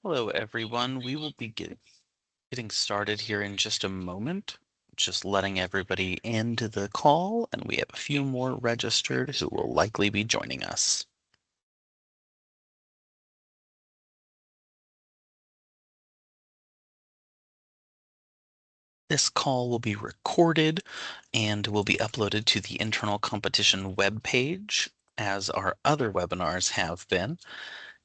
Hello, everyone. We will be getting started here in just a moment. Just letting everybody into the call, and we have a few more registered who will likely be joining us. This call will be recorded and will be uploaded to the internal competition webpage, as our other webinars have been.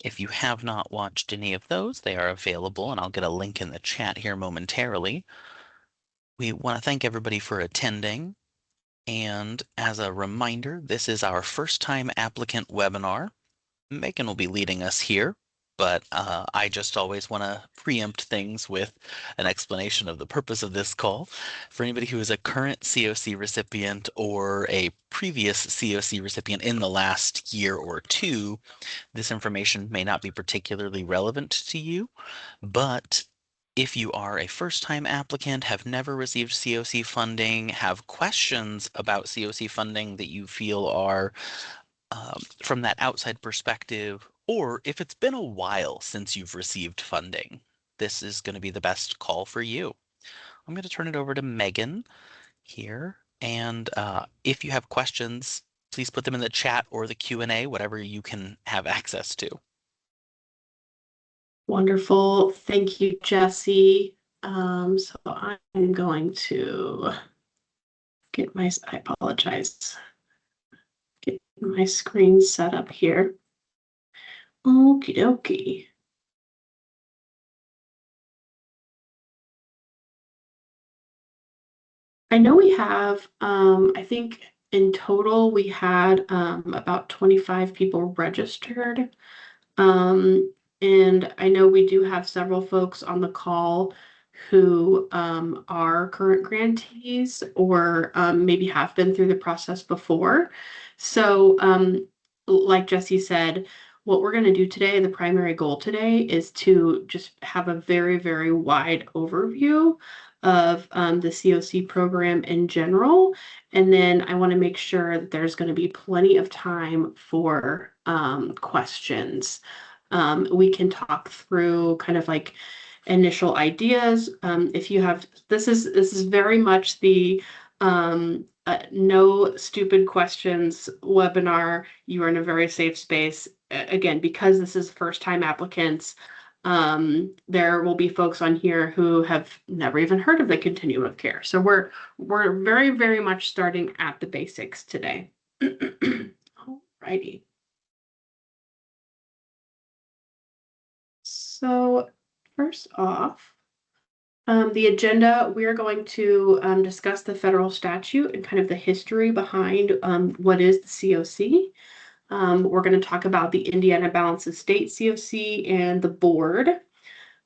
If you have not watched any of those, they are available, and I'll get a link in the chat here momentarily. We want to thank everybody for attending. And as a reminder, this is our first time applicant webinar. Megan will be leading us here, but I just always want to preempt things with an explanation of the purpose of this call. For anybody who is a current CoC recipient or a previous CoC recipient in the last year or two, this information may not be particularly relevant to you, but if you are a first-time applicant, have never received CoC funding, have questions about CoC funding that you feel are from that outside perspective, or if it's been a while since you've received funding, this is going to be the best call for you. I'm going to turn it over to Megan here, and if you have questions, please put them in the chat or the Q&A, whatever you can have access to. Wonderful. Thank you, Jesse. So I'm going to I apologize, get my screen set up here. Okie dokie. I know we have, I think in total we had about 25 people registered. And I know we do have several folks on the call who are current grantees or maybe have been through the process before. So like Jesse said, what we're going to do today, the primary goal today is to just have a very, very wide overview of the CoC program in general. And then I want to make sure that there's going to be plenty of time for questions. We can talk through kind of like initial ideas. If you have, this is very much the no stupid questions webinar. You are in a very safe space. Again, because this is first time applicants, there will be folks on here who have never even heard of the continuum of care. So we're very, very much starting at the basics today. Alrighty. So first off, the agenda, we are going to discuss the federal statute and kind of the history behind what is the CoC. We're going to talk about the Indiana Balanced State CoC and the board.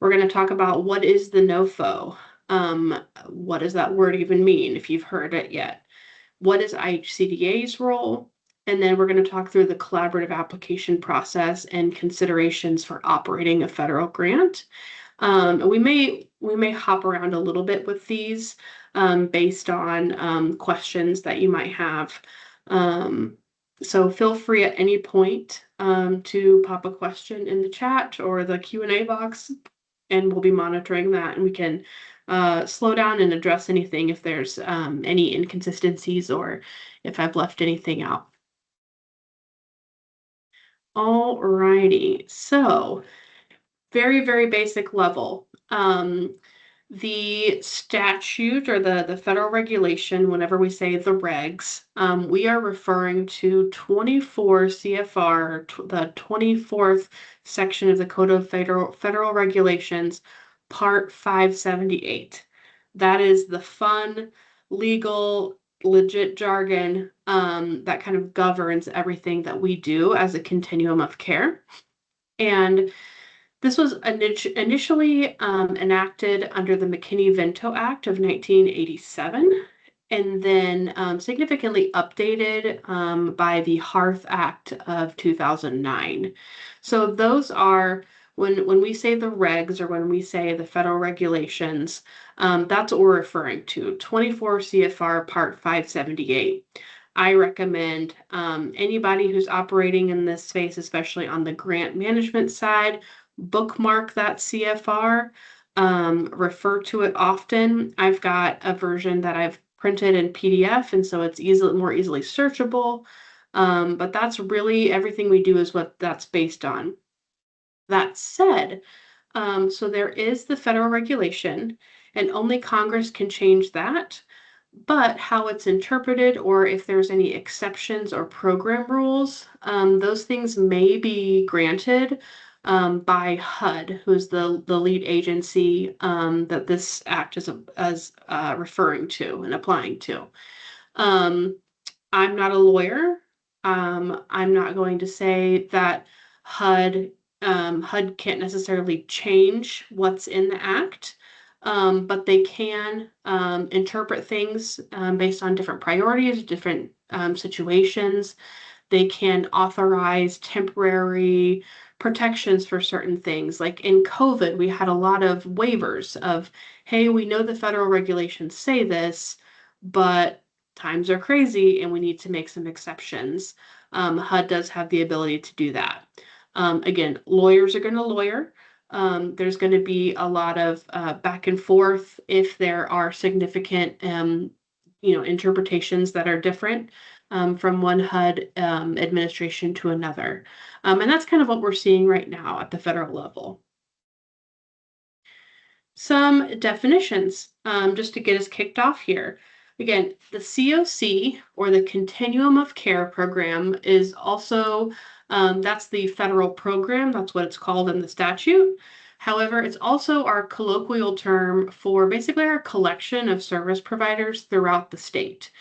We're going to talk about what is the NOFO. What does that word even mean if you've heard it yet? What is IHCDA's role? And then we're going to talk through the collaborative application process and considerations for operating a federal grant. We may hop around a little bit with these based on questions that you might have. So feel free at any point to pop a question in the chat or the Q&A box, and we'll be monitoring that, and we can slow down and address anything if there's any inconsistencies or if I've left anything out. All righty, so very, very basic level. The statute or the federal regulation, whenever we say the regs, we are referring to 24 CFR, the 24th section of the Code of Federal Regulations, Part 578. That is the fun, legal, legit jargon that kind of governs everything that we do as a continuum of care. And this was initially enacted under the McKinney-Vento Act of 1987, and then significantly updated by the Hearth Act of 2009. So those are, when we say the regs or when we say the federal regulations, that's what we're referring to, 24 CFR Part 578. I recommend anybody who's operating in this space, especially on the grant management side, bookmark that CFR, refer to it often. I've got a version that I've printed in PDF, and so it's more easily searchable. But that's really everything we do is what that's based on. That said, so there is the federal regulation, and only Congress can change that. But how it's interpreted, or if there's any exceptions or program rules, those things may be granted by HUD, who's the lead agency that this act is referring to and applying to. Um, I'm not a lawyer. I'm not going to say that HUD HUD can't necessarily change what's in the act, but they can interpret things based on different priorities, different situations. They can authorize temporary protections for certain things. Like in COVID, we had a lot of waivers of, hey, we know the federal regulations say this, but times are crazy and we need to make some exceptions. HUD does have the ability to do that. Again, lawyers are going to lawyer. There's going to be a lot of back and forth if there are significant, interpretations that are different from one HUD administration to another. And that's kind of what we're seeing right now at the federal level. Some definitions, just to get us kicked off here. Again, the CoC, or the Continuum of Care program, is also, that's the federal program. That's what it's called in the statute. However, it's also our colloquial term for basically our collection of service providers throughout the state.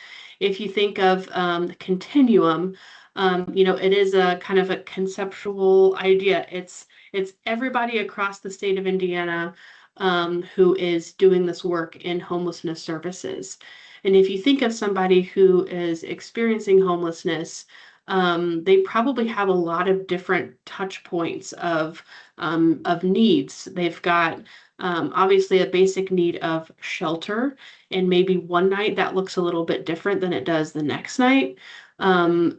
If you think of the continuum, it is a kind of a conceptual idea. It's everybody across the state of Indiana who is doing this work in homelessness services. And if you think of somebody who is experiencing homelessness, they probably have a lot of different touch points of needs. They've got obviously a basic need of shelter, and maybe one night that looks a little bit different than it does the next night.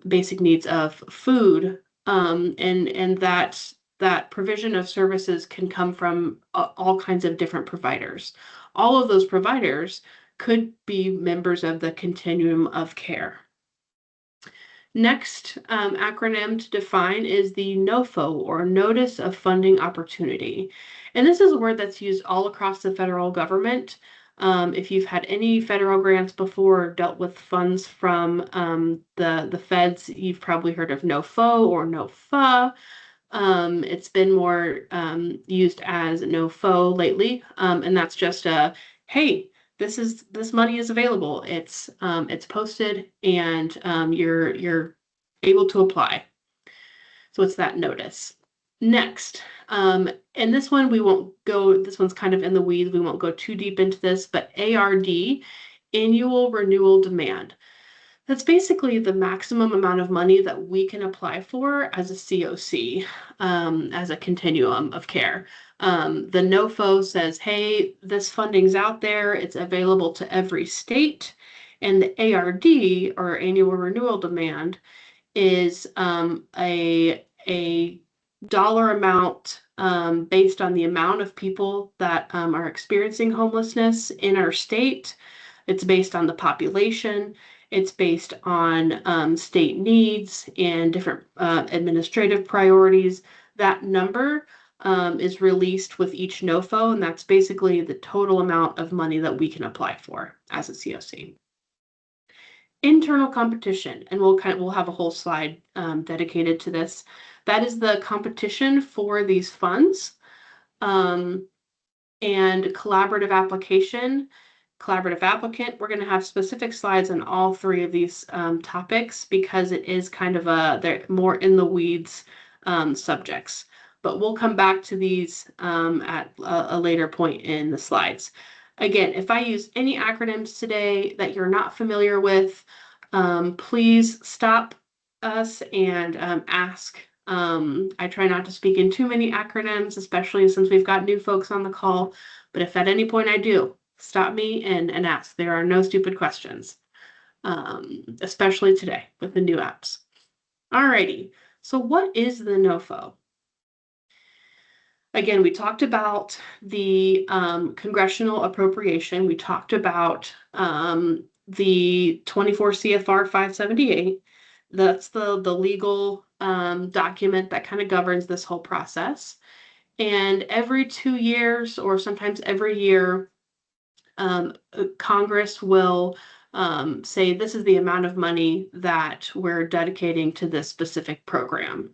Basic needs of food, and that provision of services can come from all kinds of different providers. All of those providers could be members of the continuum of care. Next acronym to define is the NOFO, or Notice of Funding Opportunity. And this is a word that's used all across the federal government. If you've had any federal grants before or dealt with funds from the feds, you've probably heard of NOFO or NOFA. It's been more used as NOFO lately, and that's just a, hey, this money is available. It's posted, and you're able to apply. So it's that notice. Next, and this one we won't go. This one's kind of in the weeds. We won't go too deep into this, but ARD, Annual Renewal Demand. That's basically the maximum amount of money that we can apply for as a CoC, as a continuum of care. The NOFO says, hey, this funding's out there, it's available to every state. And the ARD, or annual renewal demand, is a dollar amount based on the amount of people that are experiencing homelessness in our state. It's based on the population. It's based on state needs and different administrative priorities. That number is released with each NOFO, and that's basically the total amount of money that we can apply for as a CoC. Internal competition, and we'll have a whole slide dedicated to this. That is the competition for these funds, and collaborative application. Collaborative applicant. We're going to have specific slides on all three of these topics because it is kind of they're more in the weeds subjects. But we'll come back to these at a later point in the slides. Again, if I use any acronyms today that you're not familiar with, please stop us and ask. I try not to speak in too many acronyms, especially since we've got new folks on the call. But if at any point I do, stop me and ask. There are no stupid questions, especially today with the new apps. Alrighty, so what is the NOFO? again, we talked about the congressional appropriation. We talked about the 24 CFR 578. That's the legal document that kind of governs this whole process. And every 2 years, or sometimes every year, Congress will say this is the amount of money that we're dedicating to this specific program.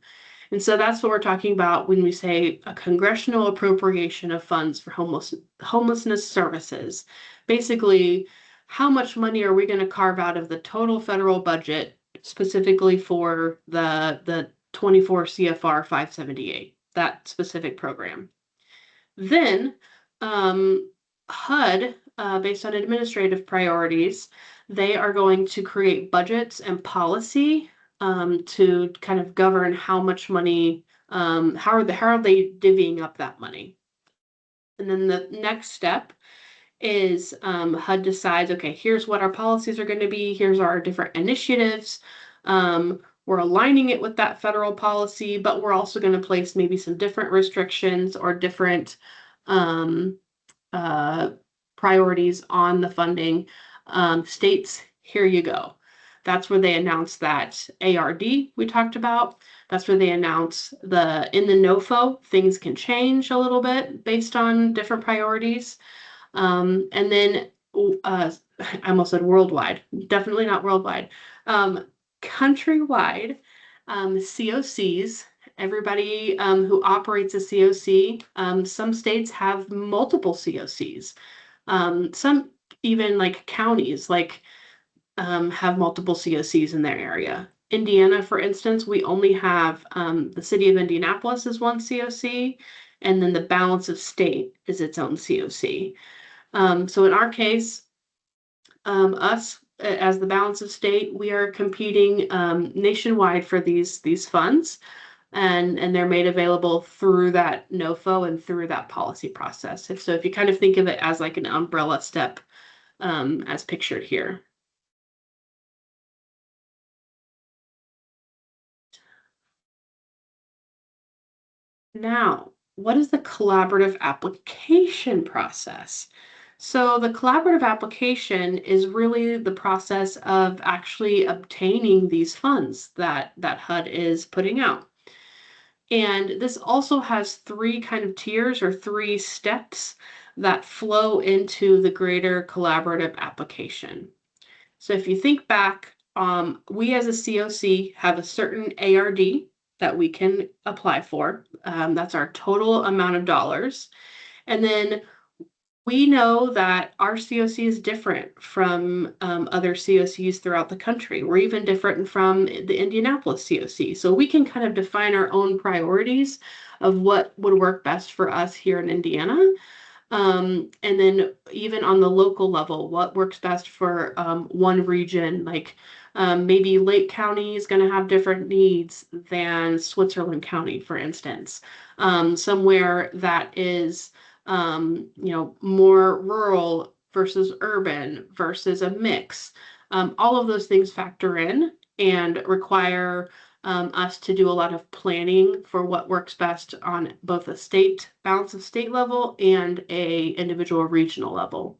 And so that's what we're talking about when we say a congressional appropriation of funds for homelessness services. Basically, how much money are we going to carve out of the total federal budget specifically for the 24 CFR 578, that specific program? Then HUD, based on administrative priorities, they are going to create budgets and policy to kind of govern how much money, how are they divvying up that money. And then the next step is HUD decides, okay, here's what our policies are going to be. Here's our different initiatives. We're aligning it with that federal policy, but we're also going to place maybe some different restrictions or different priorities on the funding. States, here you go. That's where they announce that ARD we talked about. That's where they announce in the NOFO, things can change a little bit based on different priorities. And then I almost said worldwide, definitely not worldwide. Countrywide, COCs, everybody who operates a COC, some states have multiple COCs. Some even like counties have multiple COCs in their area. Indiana, for instance, we only have the city of Indianapolis is one COC, and then the balance of state is its own COC. So in our case, us as the balance of state, we are competing nationwide for these funds, and they're made available through that NOFO and through that policy process. So if you kind of think of it as like an umbrella step, as pictured here. Now, what is the collaborative application process? So the collaborative application is really the process of actually obtaining these funds that HUD is putting out. And this also has three kind of tiers or three steps that flow into the greater collaborative application. So if you think back, we as a COC have a certain ARD that we can apply for. That's our total amount of dollars. And then we know that our COC is different from other COCs throughout the country. We're even different from the Indianapolis COC. So we can kind of define our own priorities of what would work best for us here in Indiana. And then even on the local level, what works best for one region, like maybe Lake County is going to have different needs than Switzerland County, for instance. Somewhere that is more rural versus urban versus a mix. All of those things factor in and require us to do a lot of planning for what works best on both a state balance of state level and a individual regional level.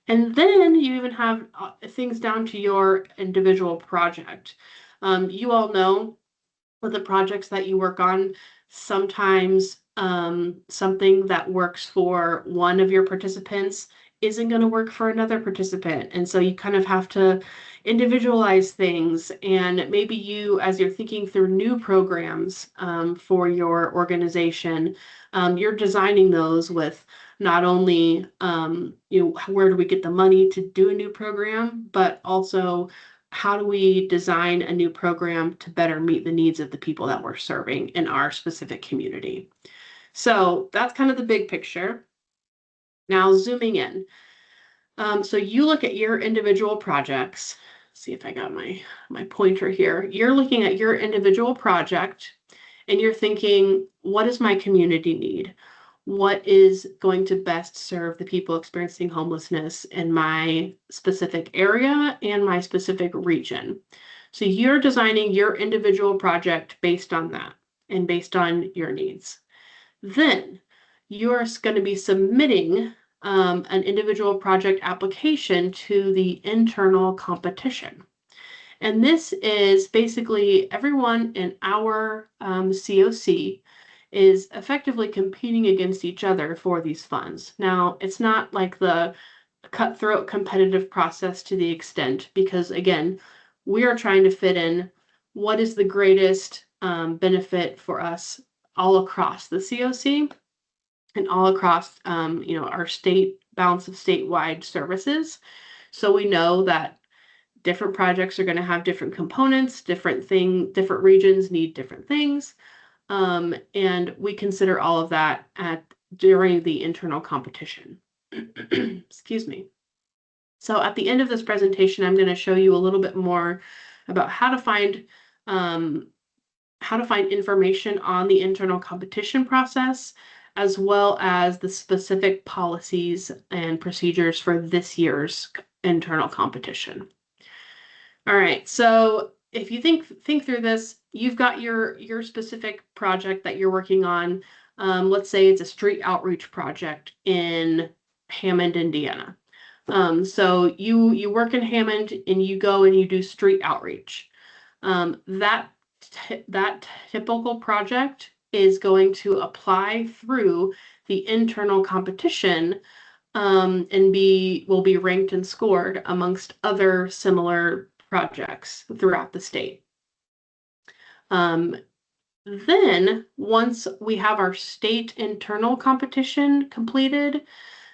And then you even have things down to your individual project. You all know with the projects that you work on, sometimes something that works for one of your participants isn't going to work for another participant. And so you kind of have to individualize things. And maybe you, as you're thinking through new programs for your organization, you're designing those with not only where do we get the money to do a new program, but also how do we design a new program to better meet the needs of the people that we're serving in our specific community. So that's kind of the big picture. Now zooming in. So you look at your individual projects. See if I got my pointer here. You're looking at your individual project and you're thinking, what does my community need? What is going to best serve the people experiencing homelessness in my specific area and my specific region? So you're designing your individual project based on that and based on your needs. Then you're going to be submitting an individual project application to the internal competition. And this is basically everyone in our CoC is effectively competing against each other for these funds. Now, it's not like the cutthroat competitive process to the extent, because again, we are trying to fit in what is the greatest benefit for us all across the CoC and all across our state balance of statewide services. So we know that different projects are going to have different components, different regions need different things. And we consider all of that during the internal competition. Excuse me. So at the end of this presentation, I'm going to show you a little bit more about how to find information on the internal competition process, as well as the specific policies and procedures for this year's internal competition. All right, so if you think through this, you've got your specific project that you're working on. Let's say it's a street outreach project in Hammond, Indiana. So you work in Hammond and you go and you do street outreach. That typical project is going to apply through the internal competition and will be ranked and scored amongst other similar projects throughout the state. Then once we have our state internal competition completed,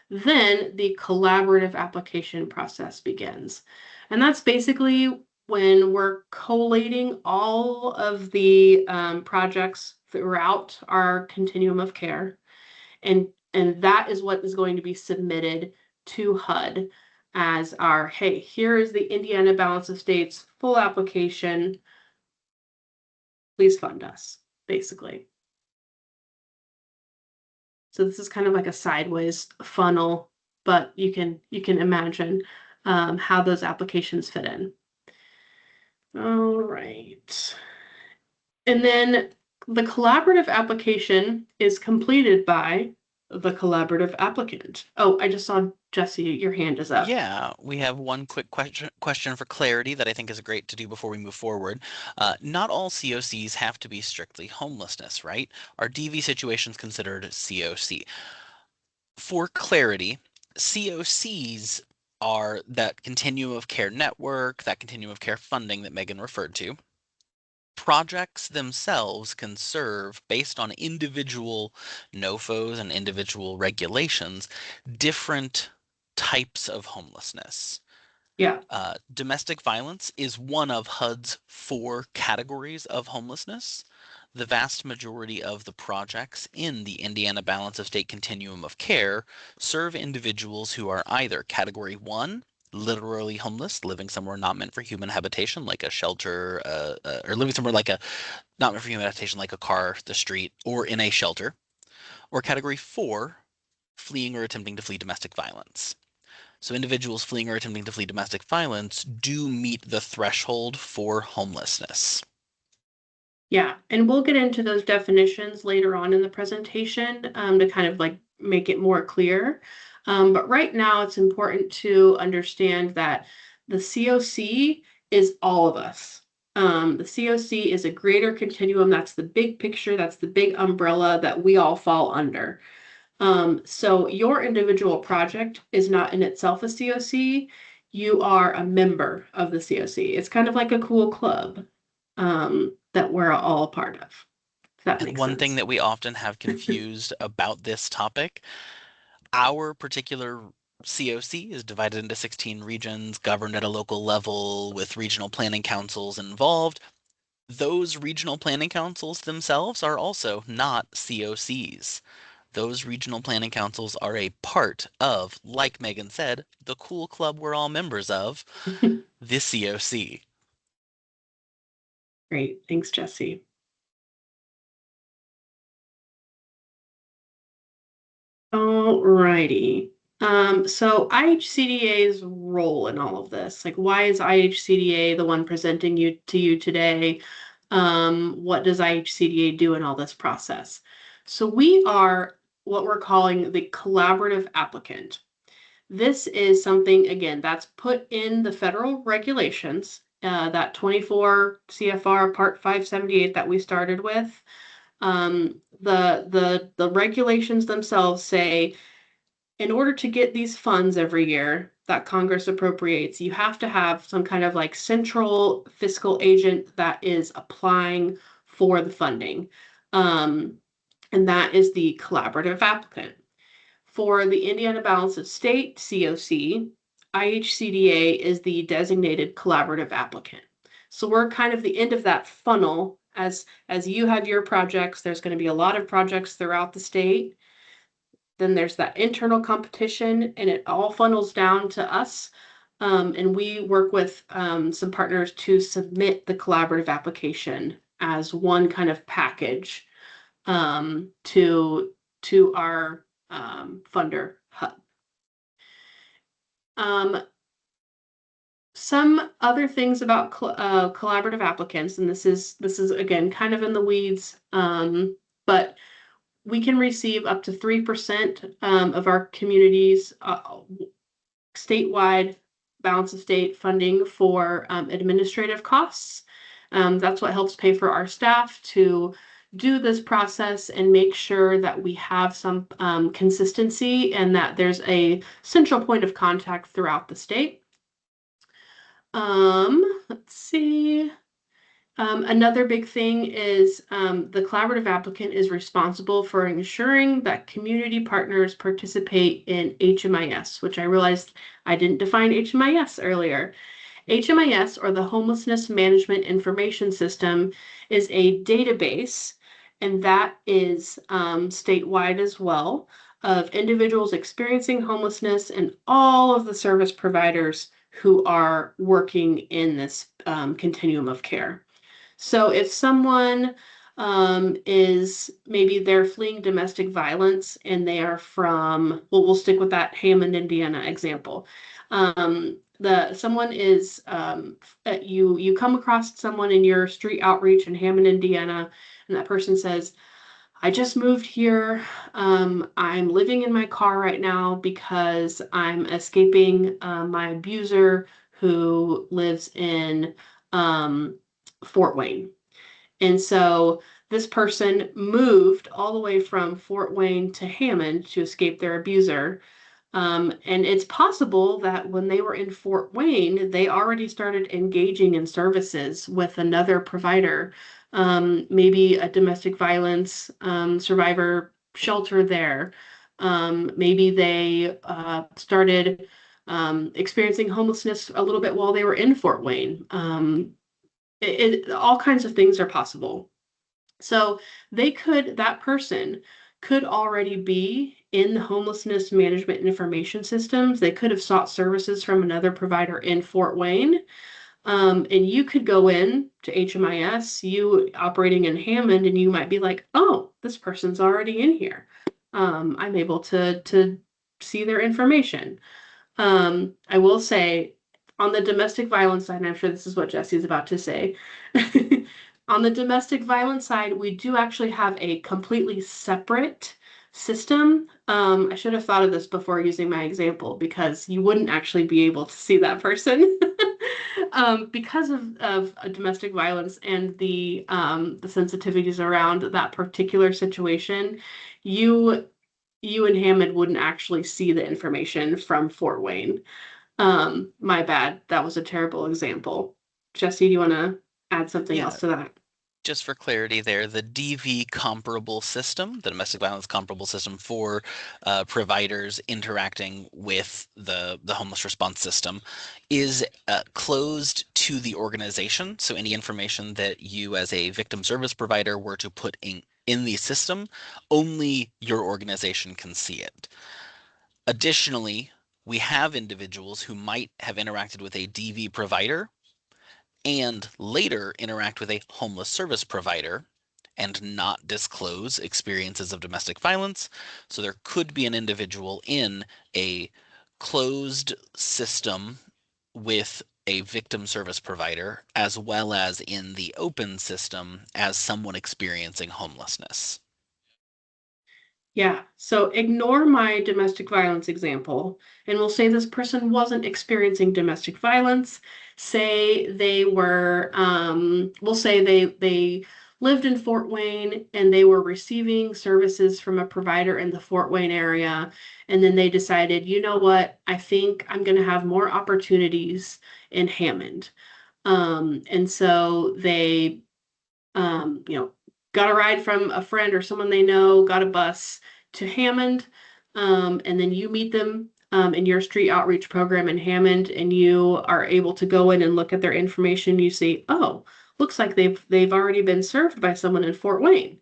then the collaborative application process begins. And that's basically when we're collating all of the projects throughout our continuum of care. And that is what is going to be submitted to HUD as our, hey, here is the Indiana Balance of States full application. Please fund us, basically. So this is kind of like a sideways funnel, but you can imagine how those applications fit in. All right. And then the collaborative application is completed by the collaborative applicant. Oh, I just saw Jesse, your hand is up. Yeah, we have one quick question for clarity that I think is great to do before we move forward. Not all COCs have to be strictly homelessness, right? Are DV situations considered COC? For clarity, COCs are that continuum of care network, that continuum of care funding that Megan referred to. Projects themselves can serve, based on individual NOFOs and individual regulations, different types of homelessness. Yeah. Domestic violence is one of HUD's 4 categories of homelessness. The vast majority of the projects in the Indiana Balance of State Continuum of Care serve individuals who are either Category 1, literally homeless, living somewhere not meant for human habitation, like a shelter, or living somewhere like a not meant for human habitation, like a car, the street, or in a shelter, or Category 4, fleeing or attempting to flee domestic violence. So individuals fleeing or attempting to flee domestic violence do meet the threshold for homelessness. Yeah, and we'll get into those definitions later on in the presentation to kind of like make it more clear. But right now it's important to understand that the CoC is all of us. The CoC is a greater continuum. That's the big picture. That's the big umbrella that we all fall under. So your individual project is not in itself a CoC. You are a member of the CoC. It's kind of like a cool club that we're all a part of. If that And makes one sense. thing that we often have confused about this topic, our particular CoC is divided into 16 regions, governed at a local level with regional planning councils involved. Those regional planning councils themselves are also not CoCs. Those regional planning councils are a part of, like Megan said, the cool club we're all members of, the CoC. Great. Thanks, Jesse. All righty. So IHCDA's role in all of this, like why is IHCDA the one presenting to you today? What does IHCDA do in all this process? So we are what we're calling the collaborative applicant. This is something, again, that's put in the federal regulations, that 24 CFR Part 578 that we started with. The regulations themselves say in order to get these funds every year that Congress appropriates, you have to have some kind of like central fiscal agent that is applying for the funding. Um, and that is the collaborative applicant. For the Indiana Balance of State, CoC, IHCDA is the designated collaborative applicant. So we're kind of the end of that funnel. As you have your projects, there's going to be a lot of projects throughout the state. Then there's that internal competition, and it all funnels down to us. And we work with some partners to submit the collaborative application as one kind of package to our funder hub. Some other things about collaborative applicants, and this is again kind of in the weeds, but we can receive up to 3% of our community's statewide balance of state funding for administrative costs. That's what helps pay for our staff to do this process and make sure that we have some consistency and that there's a central point of contact throughout the state. Let's see. Another big thing is the collaborative applicant is responsible for ensuring that community partners participate in HMIS, which I realized I didn't define HMIS earlier. HMIS, or the Homelessness Management Information System, is a database, and that is statewide as well, of individuals experiencing homelessness and all of the service providers who are working in this continuum of care. So if someone is maybe they're fleeing domestic violence and they are from, well, we'll stick with that Hammond, Indiana example. Someone is you come across someone in your street outreach in Hammond, Indiana, and that person says, I just moved here. I'm living in my car right now because I'm escaping my abuser who lives in Fort Wayne. And so this person moved all the way from Fort Wayne to Hammond to escape their abuser. And it's possible that when they were in Fort Wayne, they already started engaging in services with another provider, maybe a domestic violence survivor shelter there. Maybe they started experiencing homelessness a little bit while they were in Fort Wayne. All kinds of things are possible. So that person could already be in the homelessness management information systems. They could have sought services from another provider in Fort Wayne. And you could go in to HMIS, you operating in Hammond, and you might be like, oh, this person's already in here. I'm able to see their information. I will say on the domestic violence side, and I'm sure this is what Jesse's about to say. On the domestic violence side, we do actually have a completely separate system. I should have thought of this before using my example because you wouldn't actually be able to see that person. Because of domestic violence and the sensitivities around that particular situation, you and Hammond wouldn't actually see the information from Fort Wayne. My bad. That was a terrible example. Jesse, do you want to add something else Yeah, to that? just for clarity there, the DV comparable system, the domestic violence comparable system for providers interacting with the homeless response system, is closed to the organization. So any information that you as a victim service provider were to put in the system, only your organization can see it. Additionally, we have individuals who might have interacted with a DV provider and later interact with a homeless service provider and not disclose experiences of domestic violence. So there could be an individual in a closed system with a victim service provider, as well as in the open system as someone experiencing homelessness. Yeah, so ignore my domestic violence example, and we'll say this person wasn't experiencing domestic violence. Say they were, we'll say they lived in Fort Wayne and they were receiving services from a provider in the Fort Wayne area, and then they decided, you know what, I think I'm going to have more opportunities in Hammond. And so they you know, got a ride from a friend or someone they know, got a bus to Hammond, and then you meet them in your street outreach program in Hammond, and you are able to go in and look at their information. You see, oh, looks like they've already been served by someone in Fort Wayne.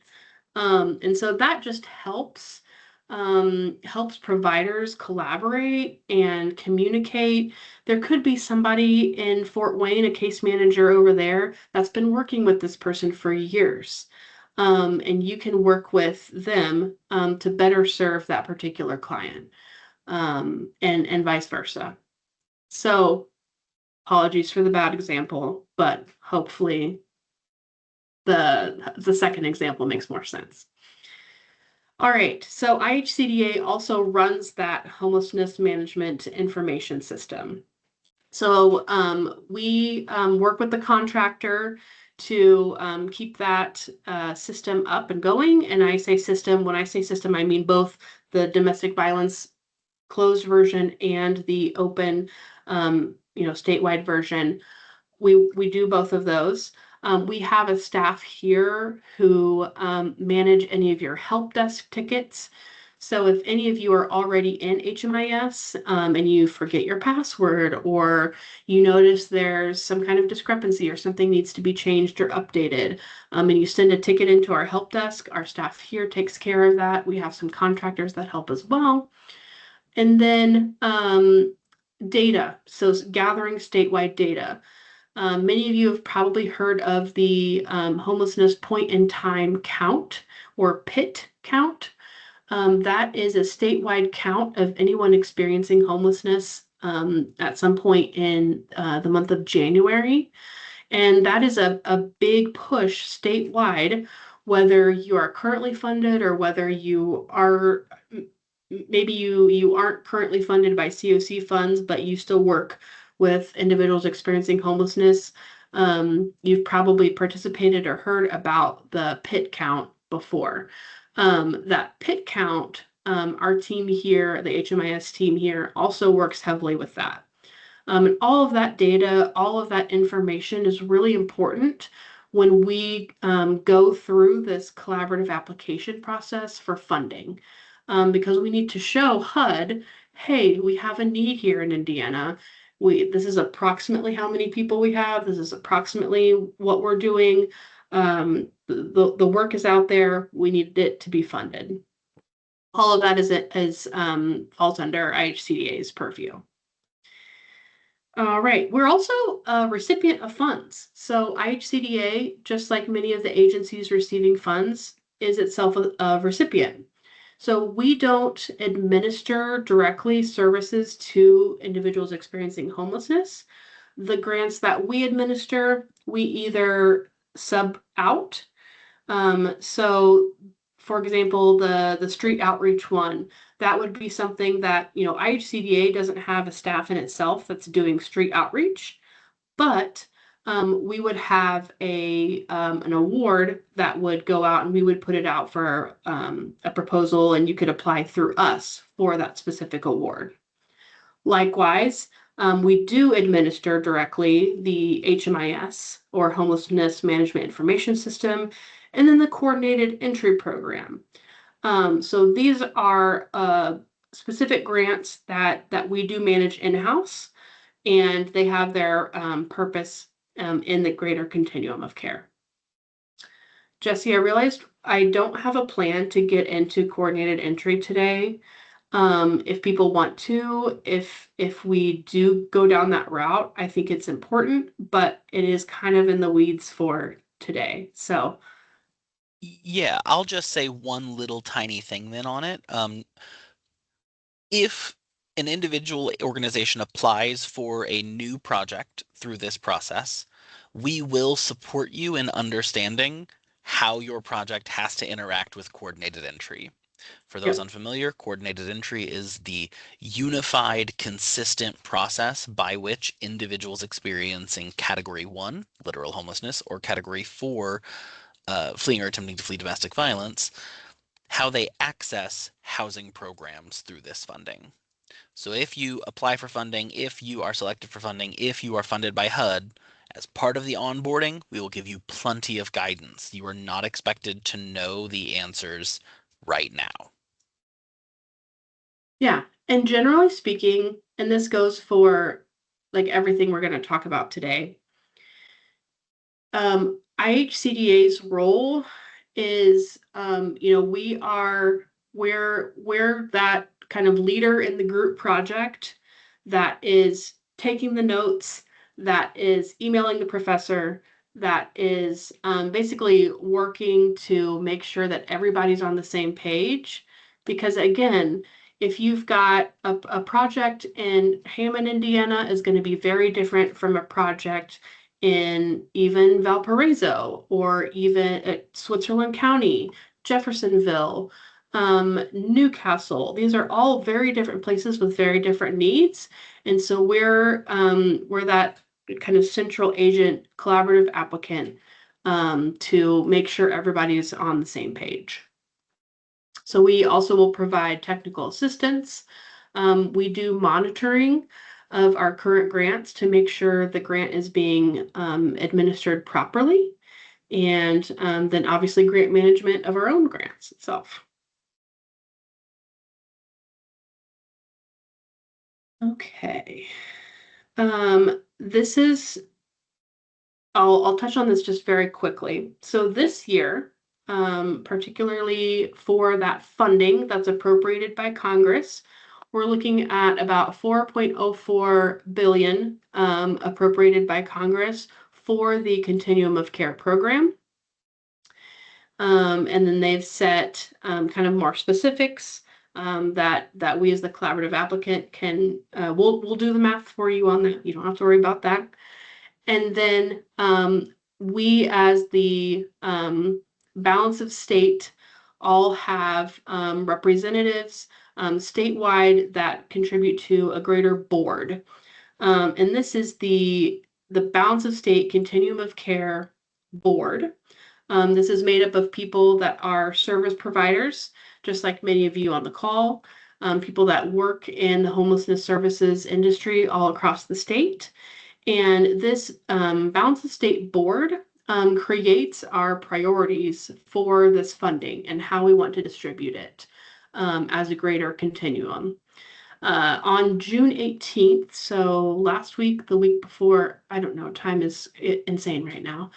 And so that just helps providers collaborate and communicate. There could be somebody in Fort Wayne, a case manager over there, that's been working with this person for years. And you can work with them to better serve that particular client, and vice versa. So apologies for the bad example, but hopefully the second example makes more sense. All right, so IHCDA also runs that homelessness management information system. So we work with the contractor to keep that system up and going. And I say system, when I say system, I mean both the domestic violence closed version and the open, statewide version. We do both of those. We have a staff here who manage any of your help desk tickets. So if any of you are already in HMIS and you forget your password, or you notice there's some kind of discrepancy or something needs to be changed or updated, and you send a ticket into our help desk, our staff here takes care of that. We have some contractors that help as well. And then data, so gathering statewide data. Many of you have probably heard of the homelessness point in time count, or PIT count. That is a statewide count of anyone experiencing homelessness at some point in the month of January. And that is a big push statewide, whether you are currently funded or whether you are, maybe you aren't currently funded by CoC funds, but you still work with individuals experiencing homelessness. You've probably participated or heard about the PIT count before. That PIT count, our team here, the HMIS team here, also works heavily with that. And all of that data, all of that information is really important when we go through this collaborative application process for funding, because we need to show HUD, hey, we have a need here in Indiana. This is approximately how many people we have. This is approximately what we're doing. The work is out there. We need it to be funded. All of that falls under IHCDA's purview. All right, we're also a recipient of funds. So IHCDA, just like many of the agencies receiving funds, is itself a recipient. So we don't administer directly services to individuals experiencing homelessness. The grants that we administer, we either sub out. So for example, the street outreach one, that would be something that, IHCDA doesn't have a staff in itself that's doing street outreach, but we would have an award that would go out, and we would put it out for a proposal, and you could apply through us for that specific award. Likewise, we do administer directly the HMIS, or Homelessness Management Information System, and then the Coordinated Entry Program. So these are specific grants that we do manage in-house, and they have their purpose in the greater continuum of care. Jesse, I realized I don't have a plan to get into coordinated entry today. If people want to, if we do go down that route, I think it's important, but it is kind of in the weeds for today. So Yeah, I'll just say one little tiny thing then on it. If an individual organization applies for a new project through this process, we will support you in understanding how your project has to interact with coordinated entry. For those Yep. unfamiliar, coordinated entry is the unified, consistent process by which individuals experiencing Category 1, literal homelessness, or Category 4, fleeing or attempting to flee domestic violence, how they access housing programs through this funding. So if you apply for funding, if you are selected for funding, if you are funded by HUD, as part of the onboarding, we will give you plenty of guidance. You are not expected to know the answers right now. Yeah. And generally speaking, and this goes for like everything we're going to talk about today, IHCDA's role is, we're that kind of leader in the group project that is taking the notes, that is emailing the professor, that is basically working to make sure that everybody's on the same page. Because again, if you've got a project in Hammond, Indiana, is going to be very different from a project in even Valparaiso or even at Switzerland County, Jeffersonville, Newcastle. These are all very different places with very different needs. And so we're that kind of central agent, collaborative applicant to make sure everybody's on the same page. So we also will provide technical assistance. We do monitoring of our current grants to make sure the grant is being administered properly. And then obviously grant management of our own grants itself. Okay. This is, I'll touch on this just very quickly. So this year, particularly for that funding that's appropriated by Congress, we're looking at about 4.04 billion appropriated by Congress for the Continuum of Care program. And then they've set kind of more specifics that we as the collaborative applicant can, we'll do the math for you on that. You don't have to worry about that. And then we as the balance of state all have representatives statewide that contribute to a greater board. And this is the balance of state continuum of care board. This is made up of people that are service providers, just like many of you on the call, people that work in the homelessness services industry all across the state. And this Balance of State Board creates our priorities for this funding and how we want to distribute it as a greater continuum. On June 18th, so last week, the week before, I don't know, time is insane right now.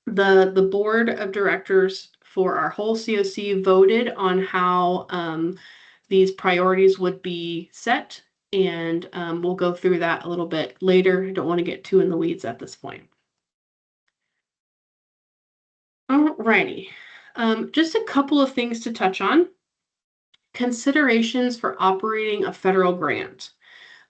The board of directors for our whole CoC voted on how these priorities would be set, and we'll go through that a little bit later. I don't want to get too in the weeds at this point. Alrighty, just a couple of things to touch on. Considerations for operating a federal grant.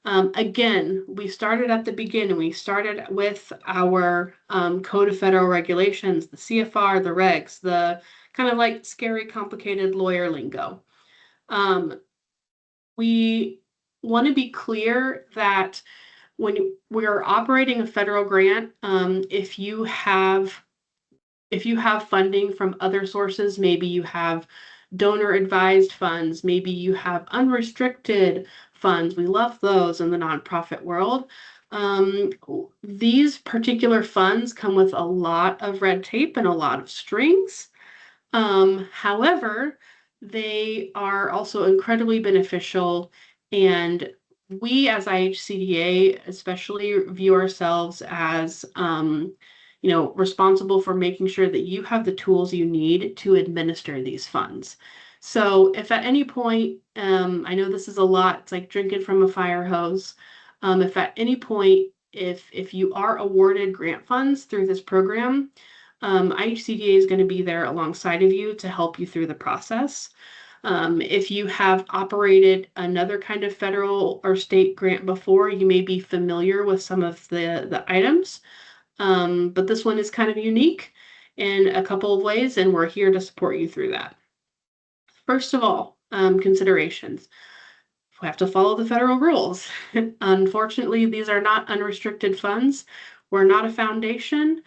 Again, we started at the beginning. We started with our Code of Federal Regulations, the CFR, the regs, the kind of like scary, complicated lawyer lingo. We want to be clear that when we're operating a federal grant, if you have funding from other sources, maybe you have donor advised funds, maybe you have unrestricted funds. We love those in the nonprofit world. These particular funds come with a lot of red tape and a lot of strings. However, they are also incredibly beneficial, and we as IHCDA especially view ourselves as responsible for making sure that you have the tools you need to administer these funds. So if at any point, I know this is a lot, it's like drinking from a fire hose. If at any point, if you are awarded grant funds through this program, IHCDA is going to be there alongside of you to help you through the process. If you have operated another kind of federal or state grant before, you may be familiar with some of the items. But this one is kind of unique in a couple of ways, and we're here to support you through that. First of all, considerations. We have to follow the federal rules. Unfortunately, these are not unrestricted funds. We're not a foundation.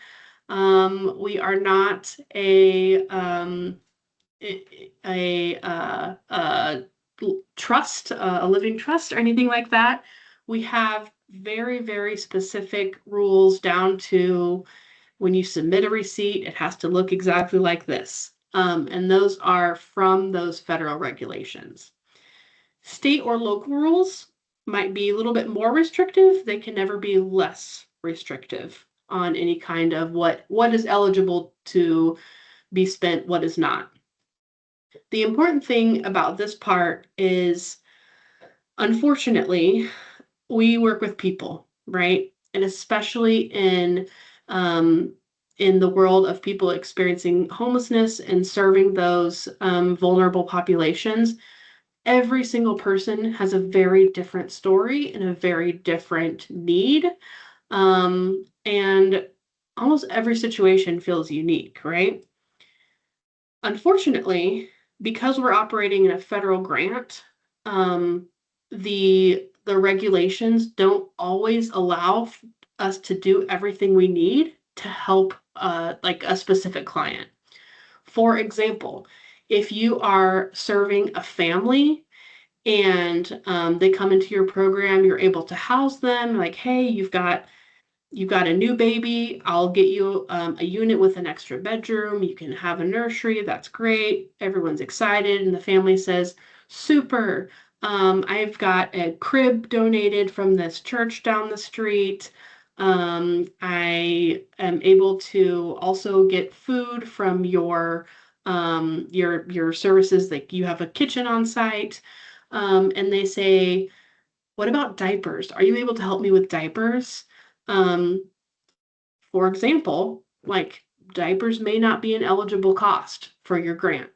We are not a trust, a living trust, or anything like that. We have very, very specific rules down to when you submit a receipt, it has to look exactly like this. And those are from those federal regulations. State or local rules might be a little bit more restrictive. They can never be less restrictive on any kind of what is eligible to be spent, what is not. The important thing about this part is, unfortunately, we work with people, right? And especially in the world of people experiencing homelessness and serving those vulnerable populations, every single person has a very different story and a very different need. And almost every situation feels unique, right? Unfortunately, because we're operating in a federal grant, the regulations don't always allow us to do everything we need to help like a specific client. For example, if you are serving a family and they come into your program, you're able to house them, like, hey, you've got a new baby, I'll get you a unit with an extra bedroom. You can have a nursery. That's great. Everyone's excited. And the family says, super. I've got a crib donated from this church down the street. I am able to also get food from your services. Like you have a kitchen on site. And they say, what about diapers? Are you able to help me with diapers? Um, for example, like diapers may not be an eligible cost for your grant.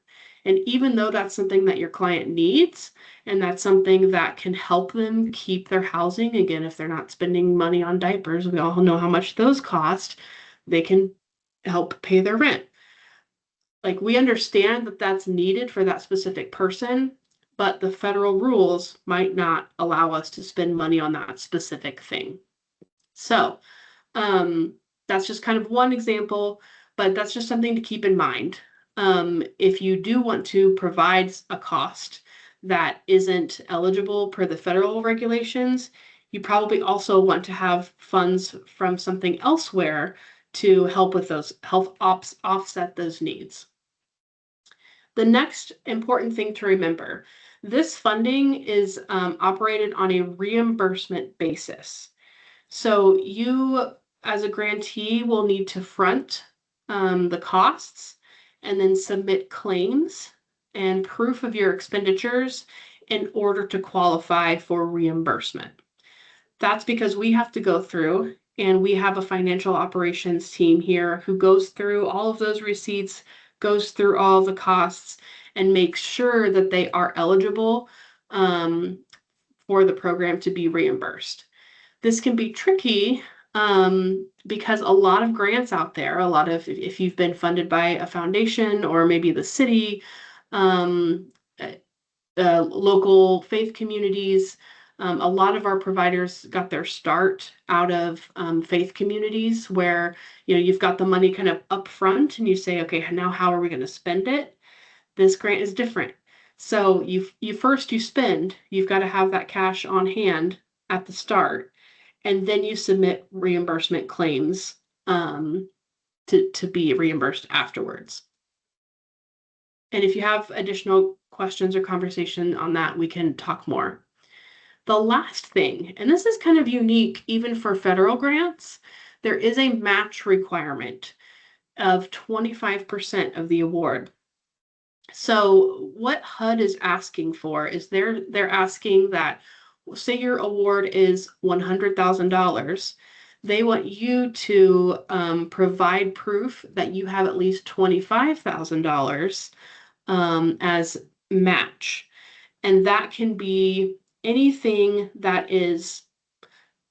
And even though that's something that your client needs, and that's something that can help them keep their housing, again, if they're not spending money on diapers, we all know how much those cost, they can help pay their rent. Like we understand that that's needed for that specific person, but the federal rules might not allow us to spend money on that specific thing. So, um, that's just kind of one example, but that's just something to keep in mind. If you do want to provide a cost that isn't eligible per the federal regulations, you probably also want to have funds from something elsewhere to help with those, offset those needs. The next important thing to remember, this funding is operated on a reimbursement basis. So you, as a grantee, will need to front the costs and then submit claims and proof of your expenditures in order to qualify for reimbursement. That's because we have to go through, and we have a financial operations team here who goes through all of those receipts, goes through all the costs, and makes sure that they are eligible for the program to be reimbursed. This can be tricky because a lot of grants out there, a lot of, if you've been funded by a foundation or maybe the city, um, local faith communities, a lot of our providers got their start out of faith communities where, you know, you've got the money kind of up front and you say, okay, now how are we going to spend it? This grant is different. So you spend, you've got to have that cash on hand at the start, and then you submit reimbursement claims to be reimbursed afterwards. And if you have additional questions or conversation on that, we can talk more. The last thing, and this is kind of unique even for federal grants, there is a match requirement of 25% of the award. So what HUD is asking for is they're asking that, say your award is $100,000, they want you to provide proof that you have at least $25,000 as match. And that can be anything that is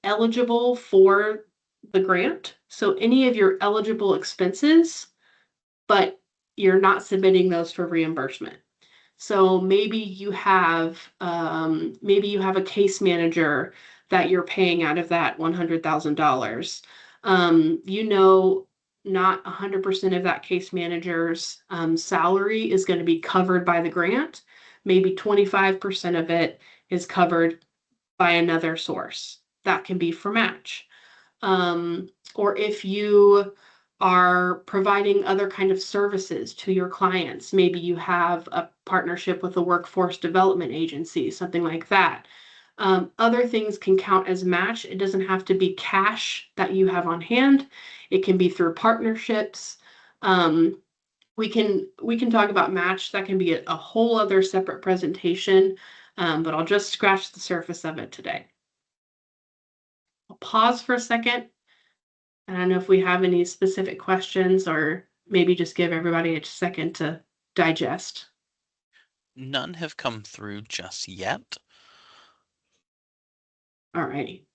eligible for the grant. So any of your eligible expenses, but you're not submitting those for reimbursement. So maybe you have a case manager that you're paying out of that $100,000. You know, not 100% of that case manager's salary is going to be covered by the grant. Maybe 25% of it is covered by another source. That can be for match. Or if you are providing other kind of services to your clients, maybe you have a partnership with a workforce development agency, something like that. Other things can count as match. It doesn't have to be cash that you have on hand. It can be through partnerships. We can talk about match. That can be a whole other separate presentation, but I'll just scratch the surface of it today. I'll pause for a second. I don't know if we have any specific questions, or maybe just give everybody a second to digest. None have come through just yet. All righty.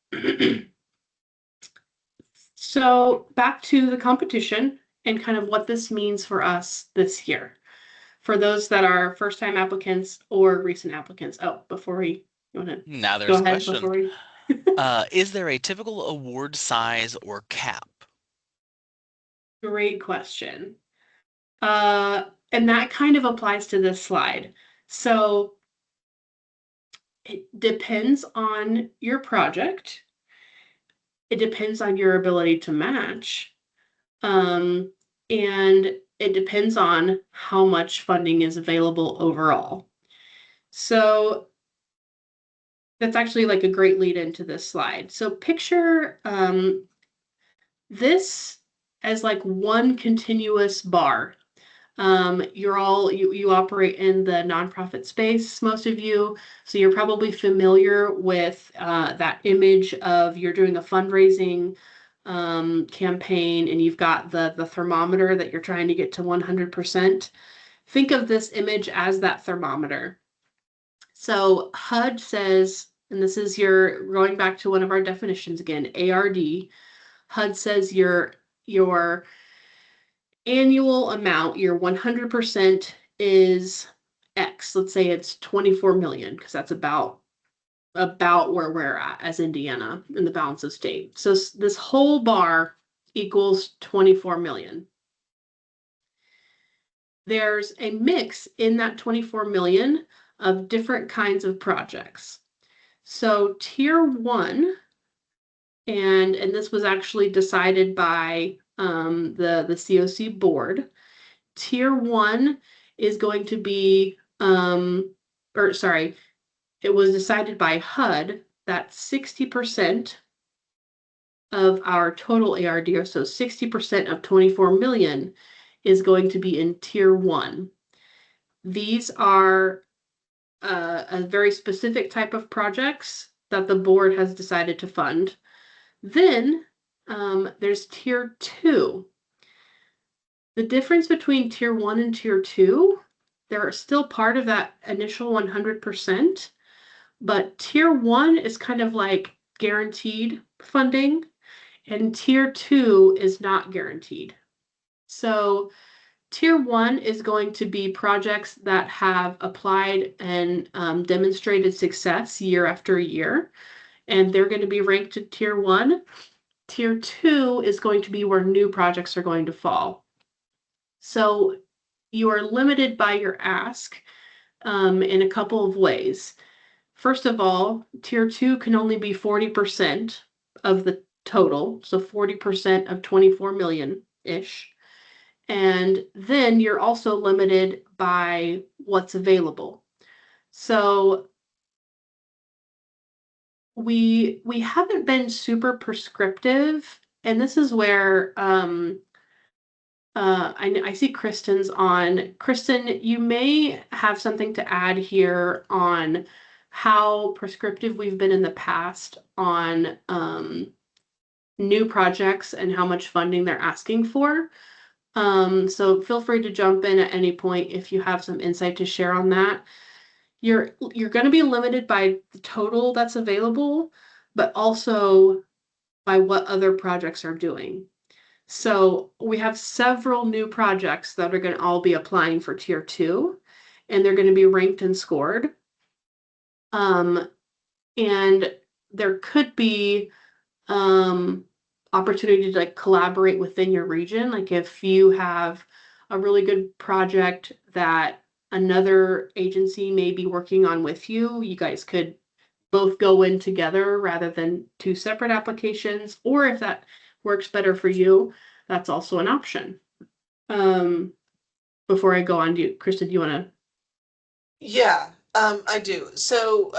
So back to the competition and kind of what this means for us this year. For those that are first-time applicants or recent applicants. Oh, you want to Now go there's a ahead question. before we... Is there a typical award size or cap? Great question. And that kind of applies to this slide. So it depends on your project. It depends on your ability to match. And it depends on how much funding is available overall. So that's actually like a great lead into this slide. So picture this as like one continuous bar. You operate in the nonprofit space, most of you, so you're probably familiar with that image of you're doing a fundraising campaign and you've got the thermometer that you're trying to get to 100%. Think of this image as that thermometer. So HUD says, and this is going back to one of our definitions again, ARD. HUD says your annual amount, your 100% is X. Let's say it's 24 million, because that's about where we're at as Indiana in the balance of state. So this whole bar equals 24 million. There's a mix in that 24 million of different kinds of projects. So tier one, and this was actually decided by the CoC board. Tier one is going to be, it was decided by HUD that 60% of our total ARD, so 60% of 24 million, is going to be in tier one. These are a very specific type of projects that the board has decided to fund. Then there's tier two. The difference between tier one and tier two, they're still part of that initial 100%, but tier one is kind of like guaranteed funding, and tier two is not guaranteed. So tier one is going to be projects that have applied and demonstrated success year after year, and they're going to be ranked to tier one. Tier two is going to be where new projects are going to fall. So you are limited by your ask in a couple of ways. First of all, tier two can only be 40% of the total, so 40% of 24 million-ish. And then you're also limited by what's available. So we haven't been super prescriptive, and this is where I see Kristen's on. Kristen, you may have something to add here on how prescriptive we've been in the past on new projects and how much funding they're asking for. So feel free to jump in at any point if you have some insight to share on that. You're going to be limited by the total that's available, but also by what other projects are doing. So we have several new projects that are going to all be applying for tier two. and they're going to be ranked and scored. And there could be opportunity to like collaborate within your region. Like if you have a really good project that another agency may be working on with you, you guys could both go in together rather than two separate applications. Or if that works better for you, that's also an option. Before I go on, Kristen, do you want to? Yeah, I do. So,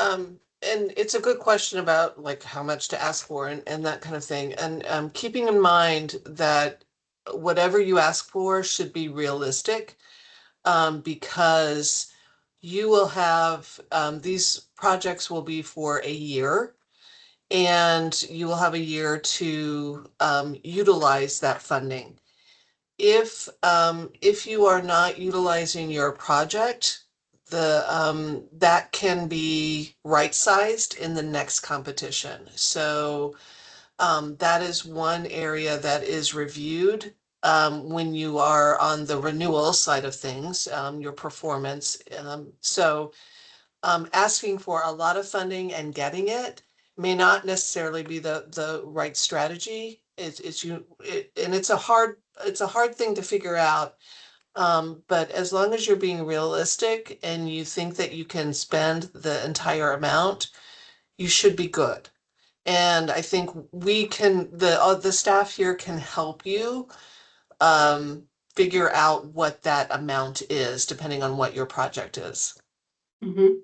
and it's a good question about like how much to ask for and that kind of thing. And keeping in mind that whatever you ask for should be realistic, because you will have these projects will be for a year, and you will have a year to utilize that funding. If you are not utilizing your project, the that can be right-sized in the next competition. So that is one area that is reviewed when you are on the renewal side of things, your performance. Asking for a lot of funding and getting it may not necessarily be the right strategy. And it's a hard thing to figure out. But as long as you're being realistic and you think that you can spend the entire amount, you should be good. And I think the staff here can help you figure out what that amount is, depending on what your project is. Mhm.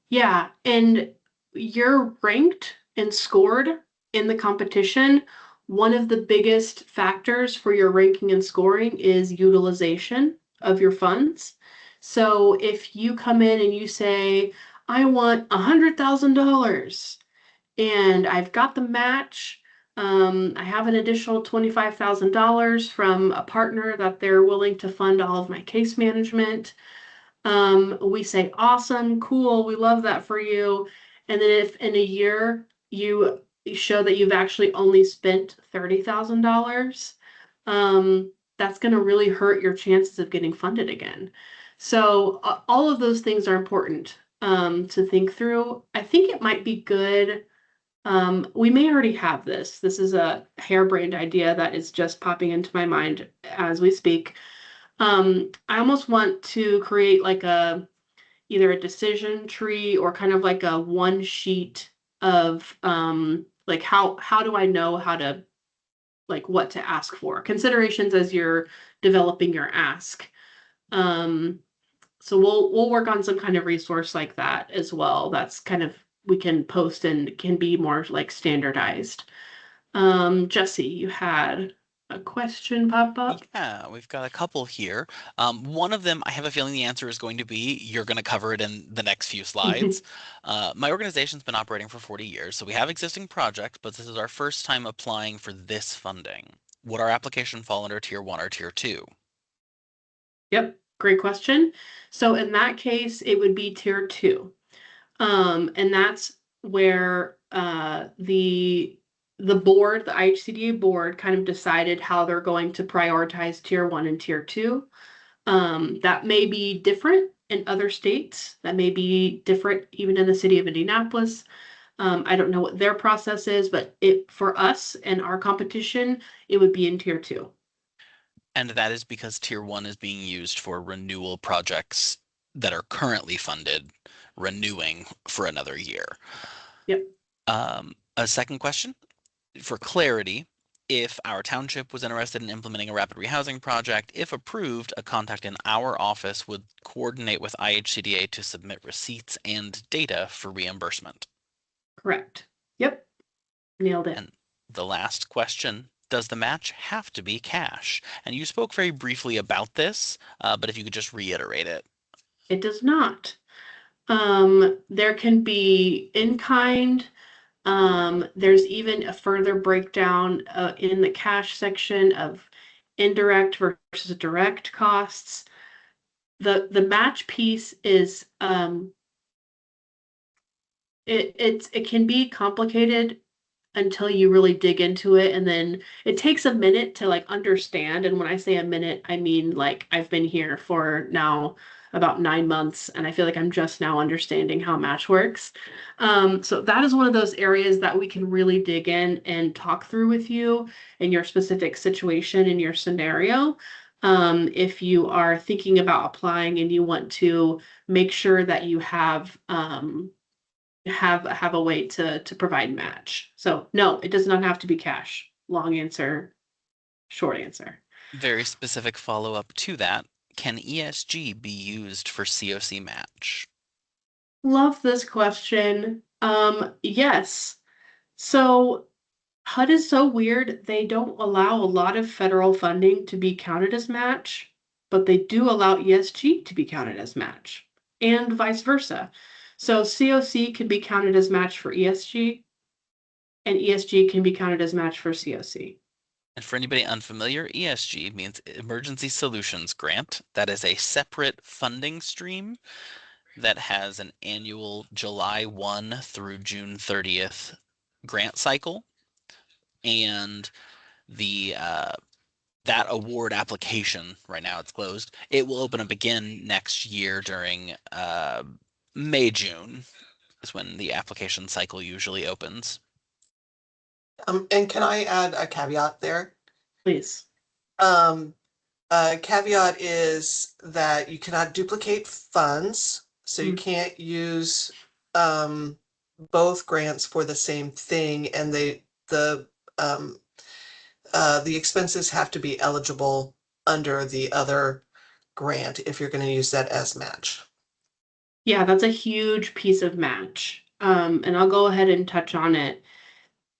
Yeah, and you're ranked and scored in the competition. One of the biggest factors for your ranking and scoring is utilization of your funds. So if you come in and you say, I want $100,000 and I've got the match, I have an additional $25,000 from a partner that they're willing to fund all of my case management. We say, awesome, cool, we love that for you. And then if in a year you show that you've actually only spent $30,000, that's going to really hurt your chances of getting funded again. So all of those things are important to think through. I think it might be good. We may already have this. This is a harebrained idea that is just popping into my mind as we speak. I almost want to create like either a decision tree or kind of like a one sheet of like how do I know how to like what to ask for considerations as you're developing your ask. Um, so we'll work on some kind of resource like that as well. That's kind of we can post and can be more like standardized. Jesse, you had a question pop up. Yeah, we've got a couple here. One of them, I have a feeling the answer is going to be you're going to cover it in the next few slides. My organization's been operating for 40 years, so we have existing projects, but this is our first time applying for this funding. Would our application fall under Tier 1 or Tier 2? Yep, great question. So in that case, it would be tier two. And that's where the board, the IHCDA board, kind of decided how they're going to prioritize tier one and tier two. That may be different in other states. That may be different even in the city of Indianapolis. I don't know what their process is, but it for us and our competition, it would be in tier two. And that is because Tier 1 is being used for renewal projects that are currently funded, renewing for another year. Yep. A second question, for clarity, if our township was interested in implementing a rapid rehousing project, if approved, a contact in our office would coordinate with IHCDA to submit receipts and data for reimbursement. Correct. Yep. Nailed it. And the last question, does the match have to be cash? And you spoke very briefly about this, but if you could just reiterate it. It does not. There can be in kind. There's even a further breakdown in the cash section of indirect versus direct costs. The match piece is it can be complicated until you really dig into it. And then it takes a minute to like understand. And when I say a minute, I mean like I've been here for now about 9 months, and I feel like I'm just now understanding how match works. So that is one of those areas that we can really dig in and talk through with you in your specific situation, in your scenario. If you are thinking about applying and you want to make sure that you have a way to provide match. So no, it does not have to be cash. Long answer, short answer. Very specific follow-up to that. Can ESG be used for CoC match? Love this question. Yes. So HUD is so weird. They don't allow a lot of federal funding to be counted as match, but they do allow ESG to be counted as match, and vice versa. So CoC can be counted as match for ESG, and ESG can be counted as match for CoC. And for anybody unfamiliar, ESG means Emergency Solutions Grant. That is a separate funding stream that has an annual July 1 through June 30th grant cycle. And the that award application, right now it's closed, it will open up again next year during May, June is when the application cycle usually opens. And can I add a caveat there? Please. Caveat is that you cannot duplicate funds, so you Mm. can't use both grants for the same thing, and the expenses have to be eligible under the other grant if you're going to use that as match. Yeah, that's a huge piece of match. And I'll go ahead and touch on it.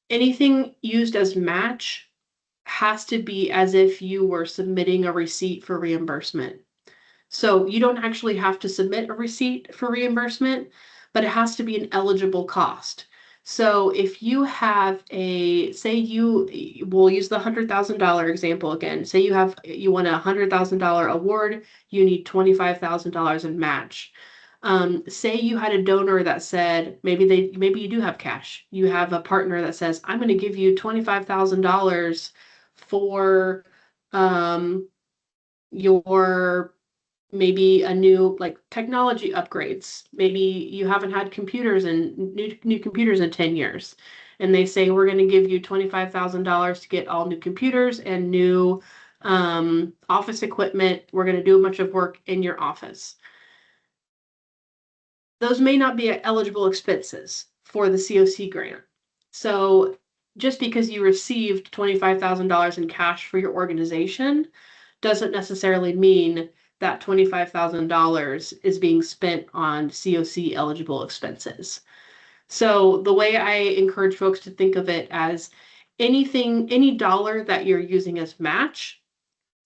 Anything used as match has to be as if you were submitting a receipt for reimbursement. So you don't actually have to submit a receipt for reimbursement, but it has to be an eligible cost. So if you have we'll use the $100,000 example again. Say you want a $100,000 award, you need $25,000 in match. Say you had a donor that said, maybe you do have cash. You have a partner that says, I'm going to give you $25,000 for your maybe a new like technology upgrades. Maybe you haven't had computers and new computers in 10 years. And they say we're going to give you $25,000 to get all new computers and new office equipment. We're going to do a bunch of work in your office. Those may not be eligible expenses for the CoC grant. So just because you received $25,000 in cash for your organization doesn't necessarily mean that $25,000 is being spent on CoC eligible expenses. So the way I encourage folks to think of it as any dollar that you're using as match,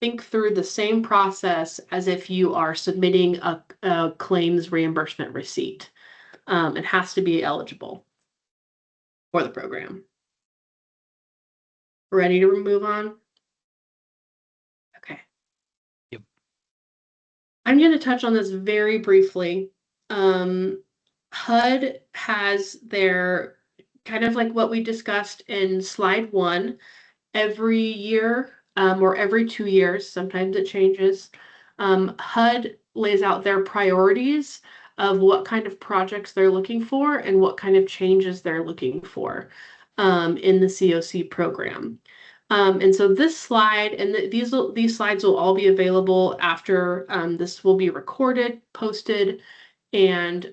think through the same process as if you are submitting a claims reimbursement receipt. It has to be eligible for the program. Ready to move on? Okay. Yep. I'm going to touch on this very briefly. HUD has their kind of like what we discussed in slide 1, every year or every 2 years, sometimes it changes. HUD lays out their priorities of what kind of projects they're looking for and what kind of changes they're looking for in the CoC program. And so this slide and these slides will all be available after this will be recorded, posted, and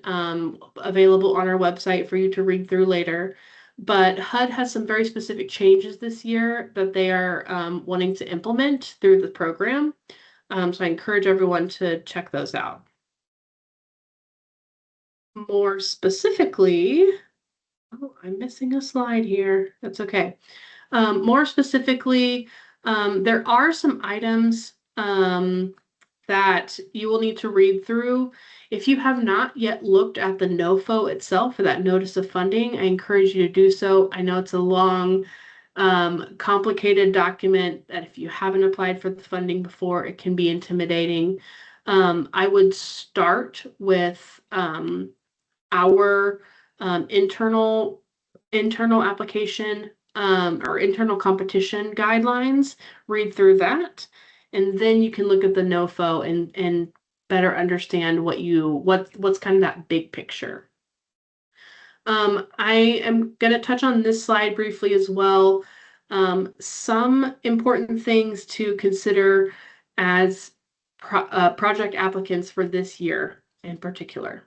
available on our website for you to read through later. But HUD has some very specific changes this year that they are wanting to implement through the program. So I encourage everyone to check those out. More specifically, oh, I'm missing a slide here. That's okay. More specifically, there are some items that you will need to read through. If you have not yet looked at the NOFO itself, for that notice of funding, I encourage you to do so. I know it's a long, complicated document that if you haven't applied for the funding before, it can be intimidating. I would start with our internal internal application or internal competition guidelines, read through that, and then you can look at the NOFO and better understand what's kind of that big picture. I am going to touch on this slide briefly as well. Some important things to consider as project applicants for this year in particular.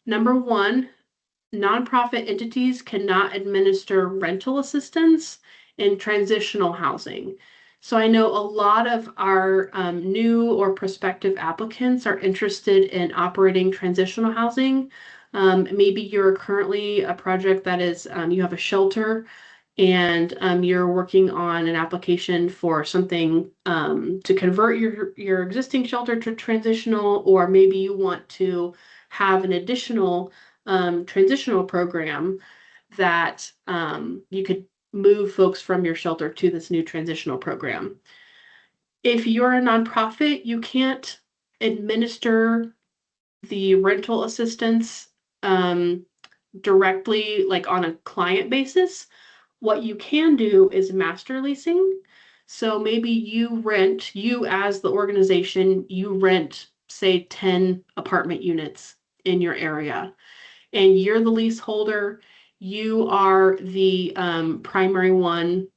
Number one, nonprofit entities cannot administer rental assistance in transitional housing. So I know a lot of our new or prospective applicants are interested in operating transitional housing. Maybe you're currently a project that is, you have a shelter and you're working on an application for something to convert your existing shelter to transitional, or maybe you want to have an additional transitional program that you could move folks from your shelter to this new transitional program. If you're a nonprofit, you can't administer the rental assistance directly, like on a client basis. What you can do is master leasing. So maybe you as the organization, you rent, say, 10 apartment units in your area, and you're the leaseholder. You are the primary one,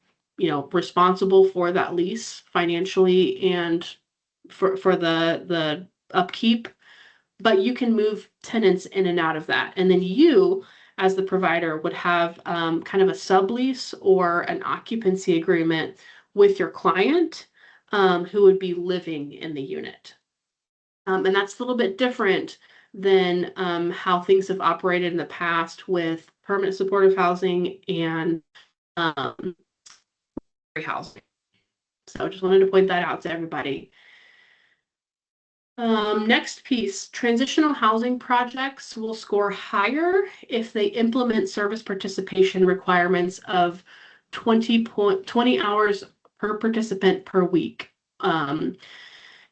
responsible for that lease financially and for the upkeep. But you can move tenants in and out of that, and then you, as the provider, would have kind of a sublease or an occupancy agreement with your client who would be living in the unit. And that's a little bit different than how things have operated in the past with permanent supportive housing and housing. So I just wanted to point that out to everybody. Next piece, transitional housing projects will score higher if they implement service participation requirements of 20 hours per participant per week. And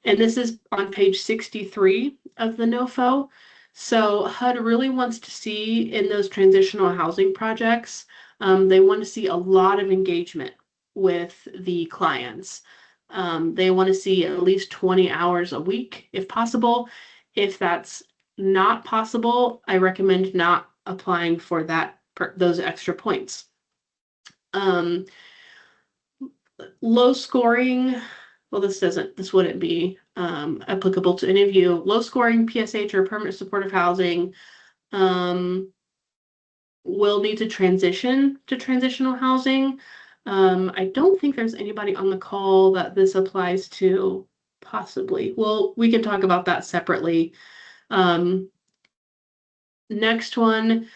this is on page 63 of the NOFO. So HUD really wants to see in those transitional housing projects, they want to see a lot of engagement with the clients. They want to see at least 20 hours a week if possible. If that's not possible, I recommend not applying for those extra points. Low scoring, well, this wouldn't be applicable to any of you. Low scoring PSH or permanent supportive housing will need to transition to transitional housing. I don't think there's anybody on the call that this applies to, possibly. Well, we can talk about that separately. Next one,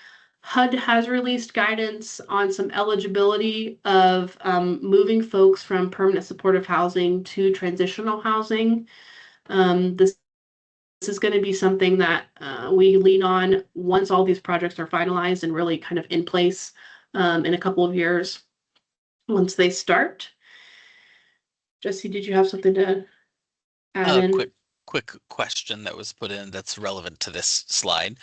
HUD has released guidance on some eligibility of moving folks from permanent supportive housing to transitional housing. This is going to be something that we lean on once all these projects are finalized and really kind of in place in a couple of years. Once they start. Jesse, did you have something to add in? Quick question that was put in that's relevant to this slide.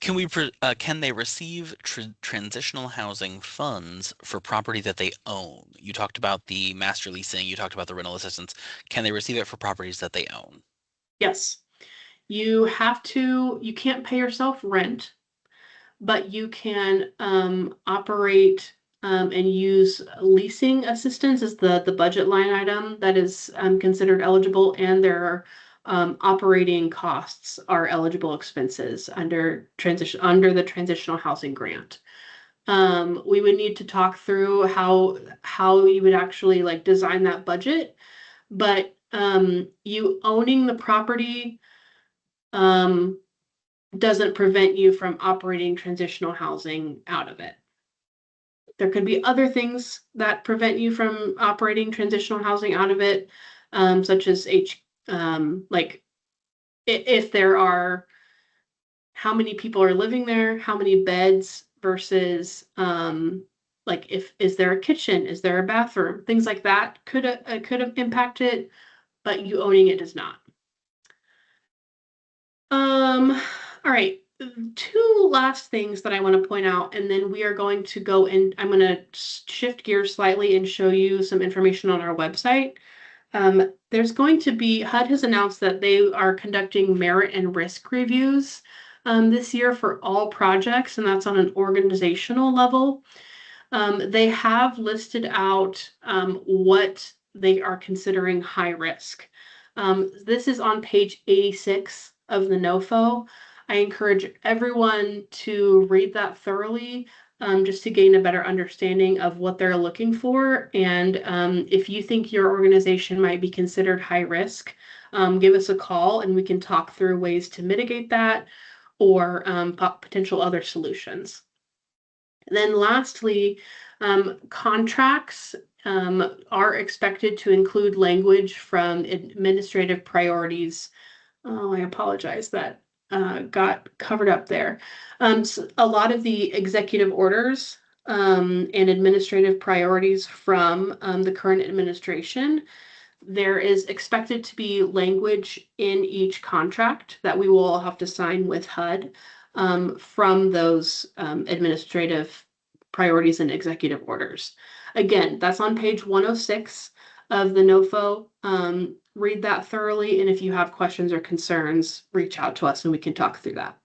Can they receive transitional housing funds for property that they own? You talked about the master leasing, you talked about the rental assistance. Can they receive it for properties that they own? Yes. You can't pay yourself rent, but you can operate and use leasing assistance as the budget line item that is considered eligible, and their operating costs are eligible expenses under the transitional housing grant. We would need to talk through how you would actually like design that budget, but you owning the property doesn't prevent you from operating transitional housing out of it. There could be other things that prevent you from operating transitional housing out of it, such as like if there are, how many people are living there, how many beds versus like is there a kitchen, is there a bathroom, things like that could have impacted, but you owning it does not. All right, two last things that I want to point out, and then we are going to go in. I'm going to shift gears slightly and show you some information on our website. There's going to be, HUD has announced that they are conducting merit and risk reviews this year for all projects, and that's on an organizational level. They have listed out what they are considering high risk. This is on page 86 of the NOFO. I encourage everyone to read that thoroughly just to gain a better understanding of what they're looking for. And if you think your organization might be considered high risk, give us a call and we can talk through ways to mitigate that or potential other solutions. And then lastly, contracts are expected to include language from administrative priorities. Oh, I apologize, that got covered up there. So a lot of the executive orders and administrative priorities from the current administration, there is expected to be language in each contract that we will all have to sign with HUD from those administrative priorities and executive orders. Again, that's on page 106 of the NOFO. Read that thoroughly, and if you have questions or concerns, reach out to us and we can talk through that.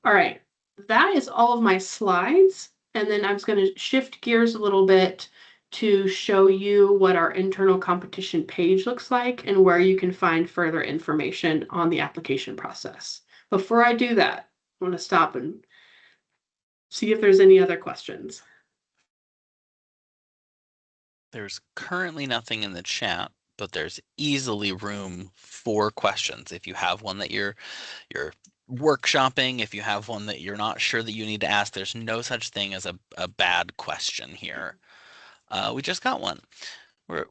All right, that is all of my slides. And then I'm just going to shift gears a little bit to show you what our internal competition page looks like and where you can find further information on the application process. Before I do that, I want to stop and see if there's any other questions. There's currently nothing in the chat, but there's easily room for questions. If you have one that you're workshopping, if you have one that you're not sure that you need to ask, there's no such thing as a bad question here. We just got one.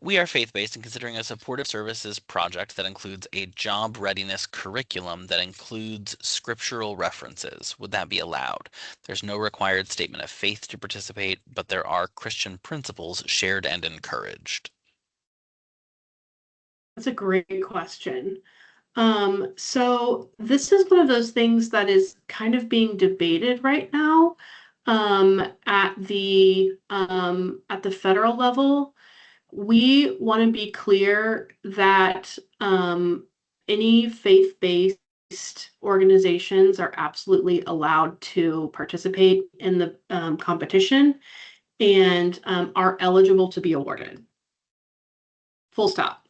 We are faith-based and considering a supportive services project that includes a job readiness curriculum that includes scriptural references. Would that be allowed? There's no required statement of faith to participate, but there are Christian principles shared and encouraged. That's a great question. So this is one of those things that is kind of being debated right now at the federal level. We want to be clear that any faith-based organizations are absolutely allowed to participate in the competition and are eligible to be awarded. Full stop.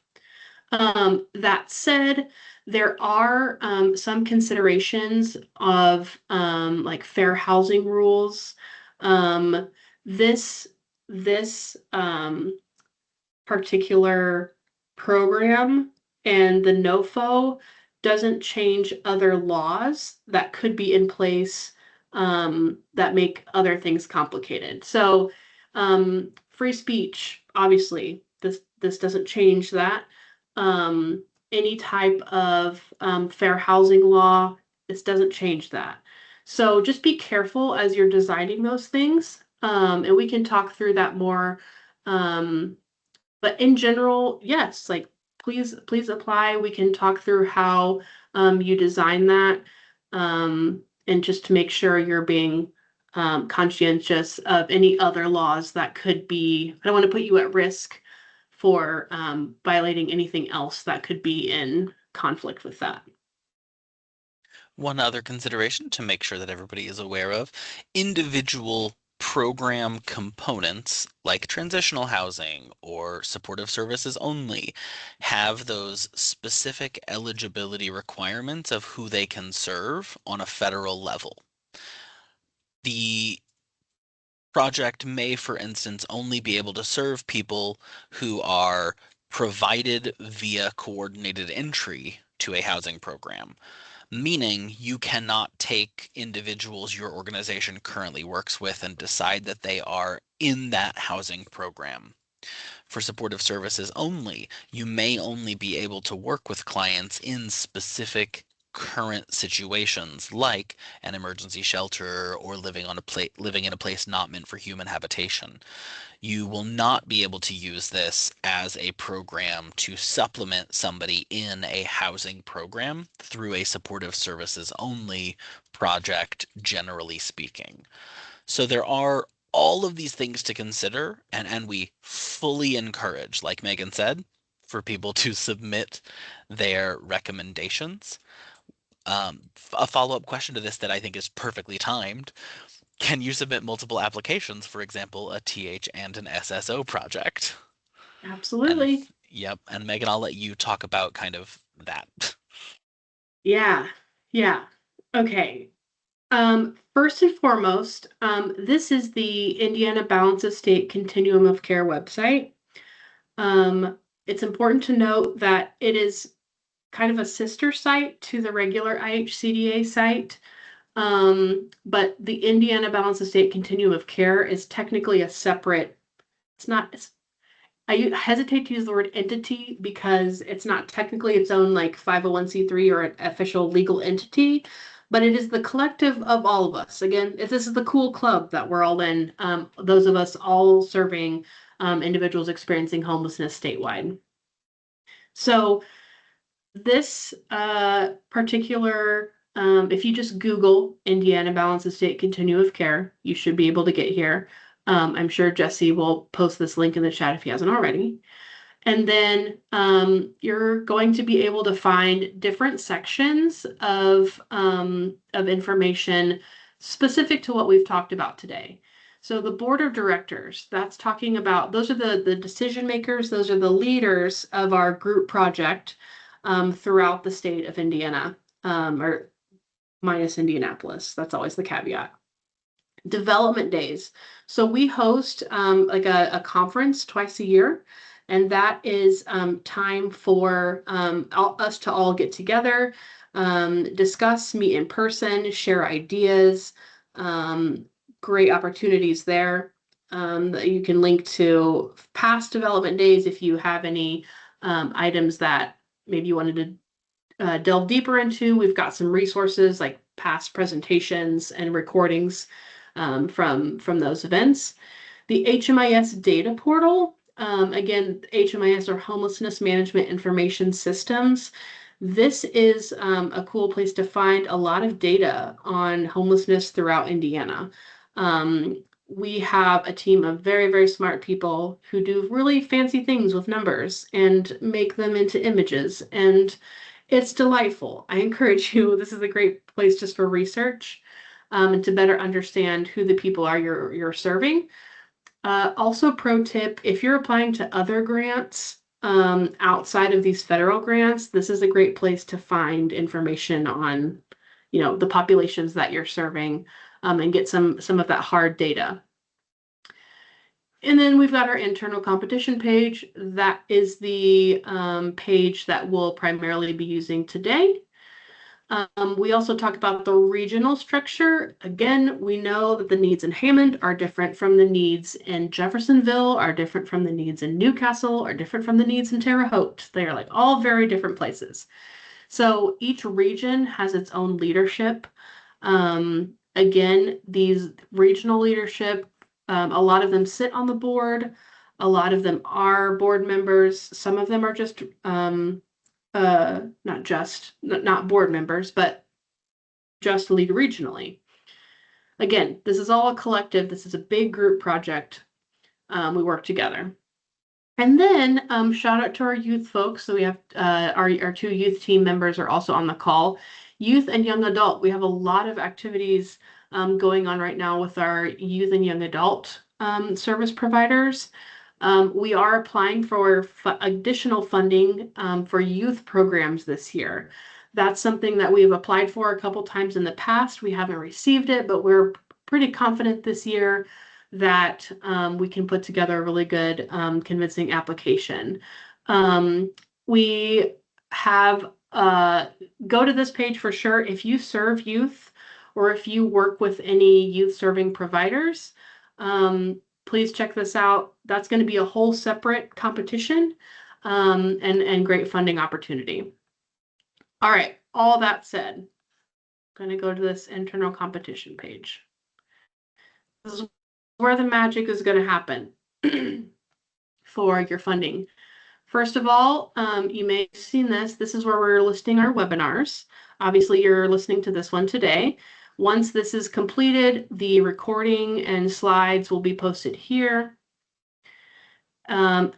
That said, there are some considerations of like fair housing rules. This particular program and the NOFO doesn't change other laws that could be in place that make other things complicated. So free speech, obviously, this doesn't change that. Any type of fair housing law, this doesn't change that. So just be careful as you're designing those things, and we can talk through that more. But in general, yes, like please apply. We can talk through how you design that, and just to make sure you're being conscientious of any other laws that could be, I don't want to put you at risk for violating anything else that could be in conflict with that. One other consideration to make sure that everybody is aware of, individual program components like transitional housing or supportive services only have those specific eligibility requirements of who they can serve on a federal level. The project may, for instance, only be able to serve people who are provided via coordinated entry to a housing program, meaning you cannot take individuals your organization currently works with and decide that they are in that housing program. For supportive services only, you may only be able to work with clients in specific current situations like an emergency shelter or living in a place not meant for human habitation. You will not be able to use this as a program to supplement somebody in a housing program through a supportive services only project, generally speaking. So there are all of these things to consider, and we fully encourage, like Megan said, for people to submit their recommendations. A follow-up question to this that I think is perfectly timed: can you submit multiple applications, for example, a TH and an SSO project? And Absolutely. yep, and Megan, I'll let you talk about kind of that. Yeah. Yeah. Okay. First and foremost, this is the Indiana Balance of State Continuum of Care website. It's important to note that it is kind of a sister site to the regular IHCDA site. But the Indiana Balance of State Continuum of Care is technically a separate, it's not, I hesitate to use the word entity because it's not technically its own like 501c3 or an official legal entity, but it is the collective of all of us. Again, if this is the cool club that we're all in, those of us all serving individuals experiencing homelessness statewide. So this particular, if you just Google Indiana Balance of State Continuum of Care, you should be able to get here. I'm sure Jesse will post this link in the chat if he hasn't already. And then you're going to be able to find different sections of information specific to what we've talked about today. So the board of directors, that's talking about, those are the decision makers, those are the leaders of our group project throughout the state of Indiana, or minus Indianapolis. That's always the caveat. Development days. So we host like a conference twice a year, and that is time for us to all get together, discuss, meet in person, share ideas. Great opportunities there. That you can link to past development days if you have any items that maybe you wanted to delve deeper into. We've got some resources like past presentations and recordings from those events. The HMIS data portal, again, HMIS or Homelessness Management Information Systems. This is a cool place to find a lot of data on homelessness throughout Indiana. We have a team of very, very smart people who do really fancy things with numbers and make them into images. And it's delightful. I encourage you, this is a great place just for research and to better understand who the people are you're serving. Also, pro tip, if you're applying to other grants outside of these federal grants, this is a great place to find information on, the populations that you're serving and get some of that hard data. And then we've got our internal competition page. That is the page that we'll primarily be using today. We also talk about the regional structure. Again, we know that the needs in Hammond are different from the needs in Jeffersonville, are different from the needs in Newcastle, are different from the needs in Terre Haute. They are like all very different places. So each region has its own leadership. Again, these regional leadership, a lot of them sit on the board. A lot of them are board members. Some of them are just not board members, but just lead regionally. Again, this is all a collective. This is a big group project. We work together. And then shout out to our youth folks. So we have our two youth team members are also on the call. Youth and young adult. We have a lot of activities going on right now with our youth and young adult service providers. We are applying for additional funding for youth programs this year. That's something that we've applied for a couple times in the past. We haven't received it, but we're pretty confident this year that we can put together a really good, convincing application. We have, go to this page for sure. If you serve youth or if you work with any youth serving providers, please check this out. That's going to be a whole separate competition and great funding opportunity. All right. all that said, I'm going to go to this internal competition page. This is where the magic is going to happen for your funding. First of all, you may have seen this. This is where we're listing our webinars. Obviously, you're listening to this one today. Once this is completed, the recording and slides will be posted here.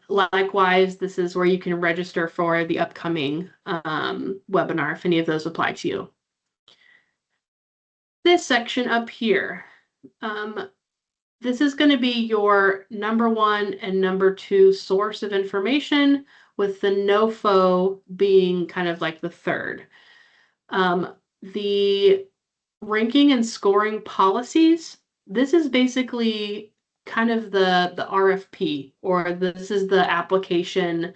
Likewise, this is where you can register for the upcoming webinar if any of those apply to you. This section up here, this is going to be your number 1 and number 2 source of information, with the NOFO being kind of like the third. The ranking and scoring policies, this is basically kind of the RFP, or this is the application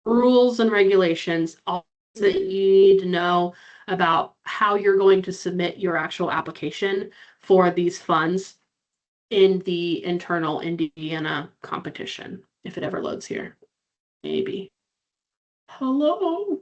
rules and regulations, all that you need to know about how you're going to submit your actual application for these funds in the internal Indiana competition, if it ever loads here. Maybe. Hello.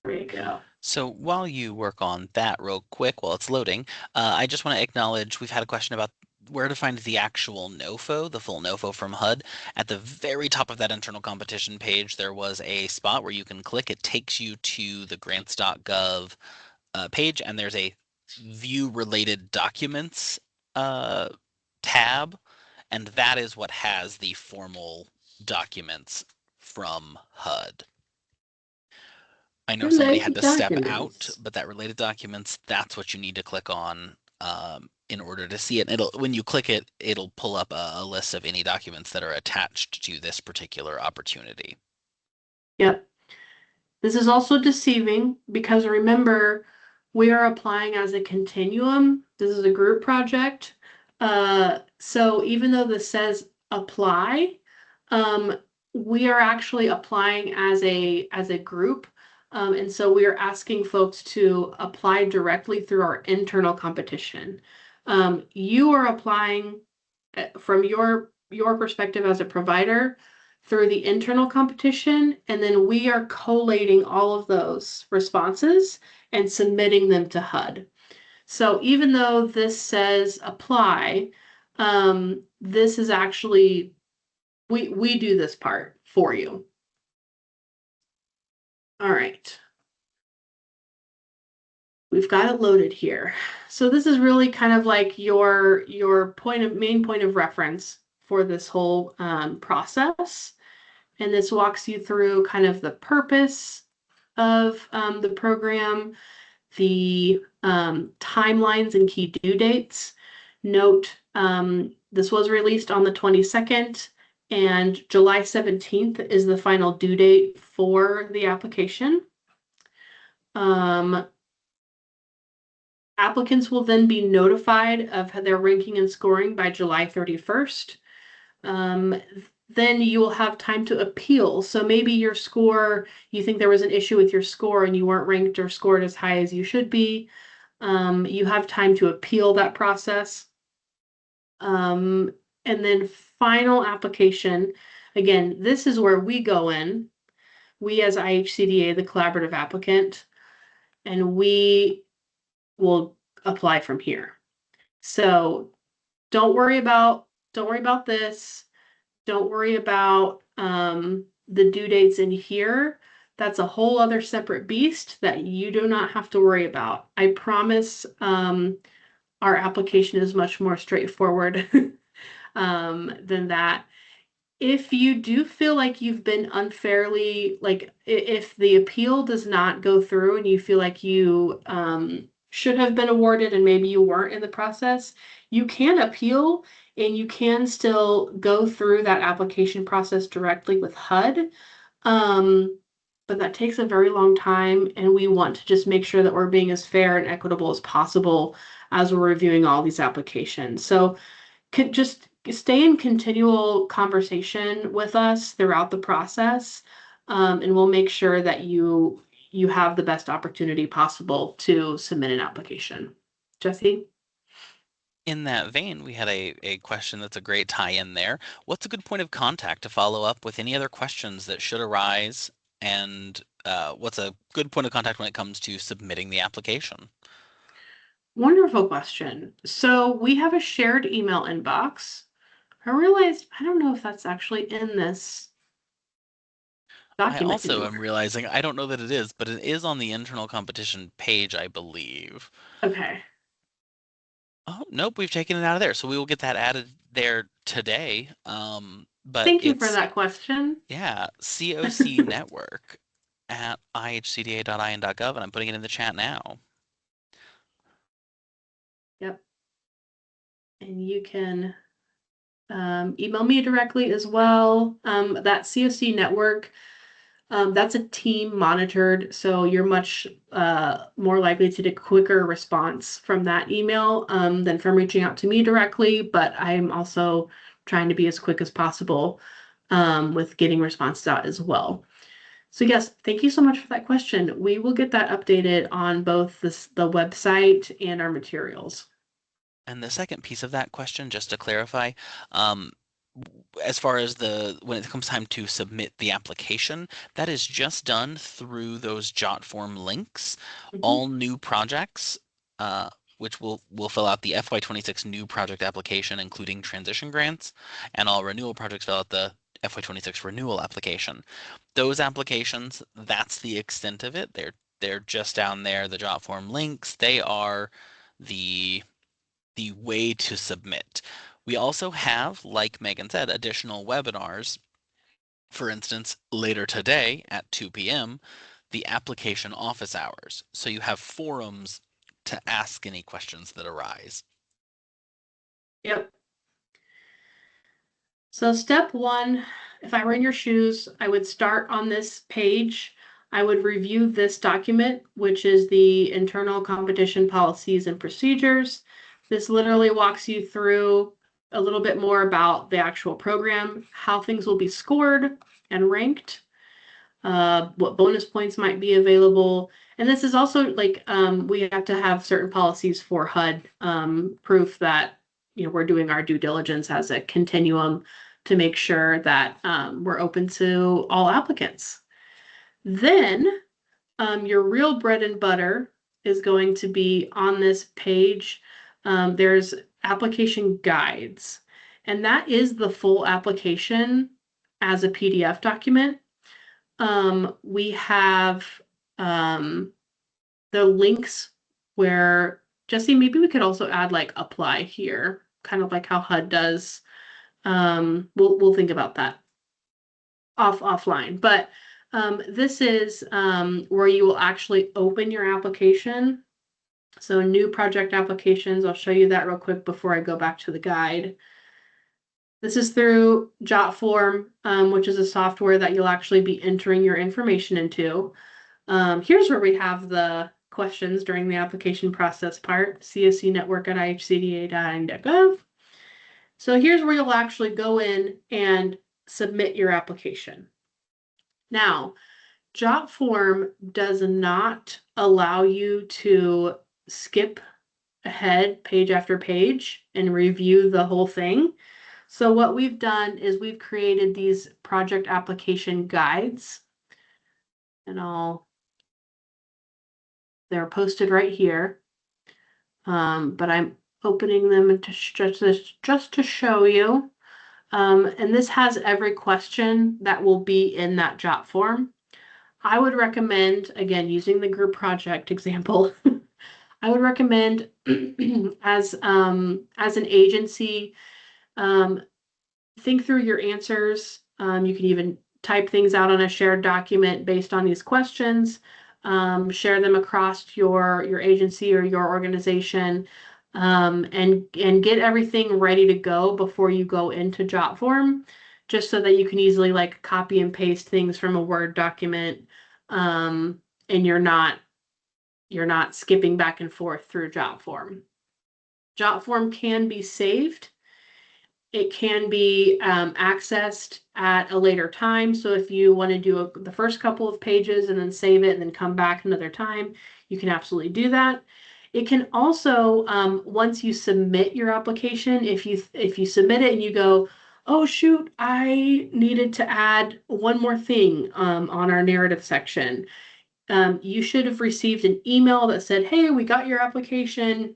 There you go. So while you work on that real quick while it's loading, I just want to acknowledge we've had a question about where to find the actual NOFO, the full NOFO from HUD. At the very top of that internal competition page, there was a spot where you can click. It takes you to the grants.gov page, and there's a view related documents tab, and that is what has the formal documents from HUD. I know somebody had to step out, but that related documents, that's what you need to click on in order to see it. When you click it, it'll pull up a list of any documents that are attached to this particular opportunity. Yep. This is also deceiving because remember, we are applying as a continuum. This is a group project. So even though this says apply, we are actually applying as a group. And so we are asking folks to apply directly through our internal competition. You are applying from your perspective as a provider through the internal competition, and then we are collating all of those responses and submitting them to HUD. So even though this says apply, this is actually, we do this part for you. All right. We've got it loaded here. So this is really kind of like your main point of reference for this whole process. And this walks you through kind of the purpose of the program, the timelines and key due dates. Note, this was released on the 22nd, and July 17th is the final due date for the application. Applicants will then be notified of their ranking and scoring by July 31st. Then you will have time to appeal. So maybe your score, you think there was an issue with your score and you weren't ranked or scored as high as you should be. You have time to appeal that process. And then final application. Again, this is where we go in. We as IHCDA, the collaborative applicant, and we will apply from here. So don't worry about this. Don't worry about the due dates in here. That's a whole other separate beast that you do not have to worry about. I promise our application is much more straightforward than that. If you do feel like you've been unfairly, like if the appeal does not go through and you feel like you should have been awarded and maybe you weren't in the process, you can appeal and you can still go through that application process directly with HUD. But that takes a very long time, and we want to just make sure that we're being as fair and equitable as possible as we're reviewing all these applications. So just stay in continual conversation with us throughout the process, and we'll make sure that you have the best opportunity possible to submit an application. Jesse? In that vein, we had a question that's a great tie-in there. What's a good point of contact to follow up with any other questions that should arise and what's a good point of contact when it comes to submitting the application? Wonderful question. So we have a shared email inbox. I realized, I don't know if that's actually in this I document also anymore. am realizing I don't know that it is, but it is on the internal competition page, I believe. Okay. Oh, nope, we've taken it out of there. So we will get that added there today. But Thank you for it's, that question. yeah, CoC network at ihcda.in.gov, and I'm putting it in the chat now. Yep. And you can email me directly as well. That CoC network, that's a team monitored, so you're much more likely to get a quicker response from that email than from reaching out to me directly. But I'm also trying to be as quick as possible with getting responses out as well. So yes, thank you so much for that question. We will get that updated on both the website and our materials. And the second piece of that question, just to clarify, um, as far as when it comes time to submit the application, that is just done through those jot form links. Mhm. All new projects, which will fill out the FY26 new project application, including transition grants, and all renewal projects fill out the FY26 renewal application. Those applications, that's the extent of it. They're just down there, the jot form links. They are the way to submit. We also have, like Megan said, additional webinars. For instance, later today at 2 p.m., the application office hours. So you have forums to ask any questions that arise. Yep. So step one, if I were in your shoes, I would start on this page. I would review this document, which is the internal competition policies and procedures. This literally walks you through a little bit more about the actual program, how things will be scored and ranked, what bonus points might be available. And this is also like we have to have certain policies for HUD, proof that we're doing our due diligence as a continuum to make sure that we're open to all applicants. Then your real bread and butter is going to be on this page. There's application guides, and that is the full application as a PDF document. We have the links where, Jesse, maybe we could also add like apply here, kind of like how HUD does. We'll think about that offline, but this is where you will actually open your application. So new project applications, I'll show you that real quick before I go back to the guide. This is through JotForm, which is a software that you'll actually be entering your information into. Here's where we have the questions during the application process part, CoC network at ihcda.in.gov. So here's where you'll actually go in and submit your application. Now, JotForm does not allow you to skip ahead page after page and review the whole thing. So what we've done is we've created these project application guides, and they're posted right here. But I'm opening them just to show you. And this has every question that will be in that jot form. I would recommend, again, using the group project example, I would recommend as an agency, think through your answers. You can even type things out on a shared document based on these questions, share them across your agency or your organization, and get everything ready to go before you go into JotForm, just so that you can easily like copy and paste things from a Word document, and you're not skipping back and forth through JotForm. JotForm can be saved. It can be accessed at a later time. So if you want to do the first couple of pages and then save it and then come back another time, you can absolutely do that. It can also, once you submit your application, if you submit it and you go, oh shoot, I needed to add one more thing on our narrative section. You should have received an email that said, hey, we got your application.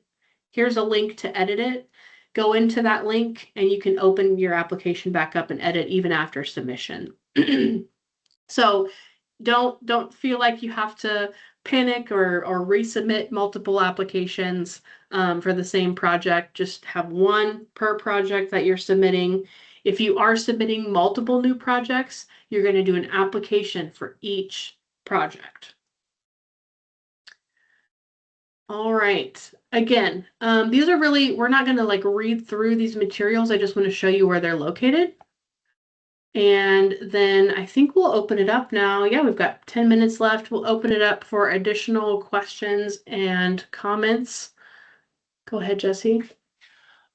Here's a link to edit it. Go into that link and you can open your application back up and edit even after submission. So don't feel like you have to panic or resubmit multiple applications for the same project. Just have one per project that you're submitting. If you are submitting multiple new projects, you're going to do an application for each project. All right. Again, these are really, we're not going to like read through these materials. I just want to show you where they're located. And then I think we'll open it up now. Yeah, we've got 10 minutes left. We'll open it up for additional questions and comments. Go ahead, Jesse.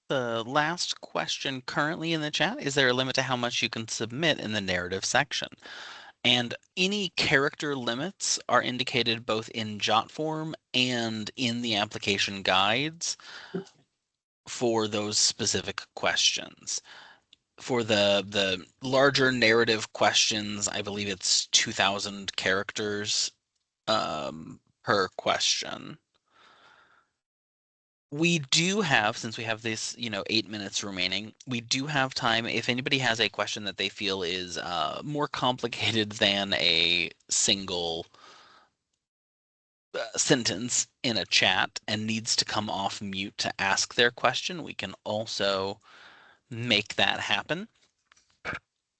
The last question currently in the chat, is there a limit to how much you can submit in the narrative section? And any character limits are indicated both in jot form and in the application guides for those specific questions. For the larger narrative questions, I believe it's 2,000 characters per question. We do have, since we have this, 8 minutes remaining, we do have time if anybody has a question that they feel is more complicated than a single sentence in a chat and needs to come off mute to ask their question, we can also make that happen.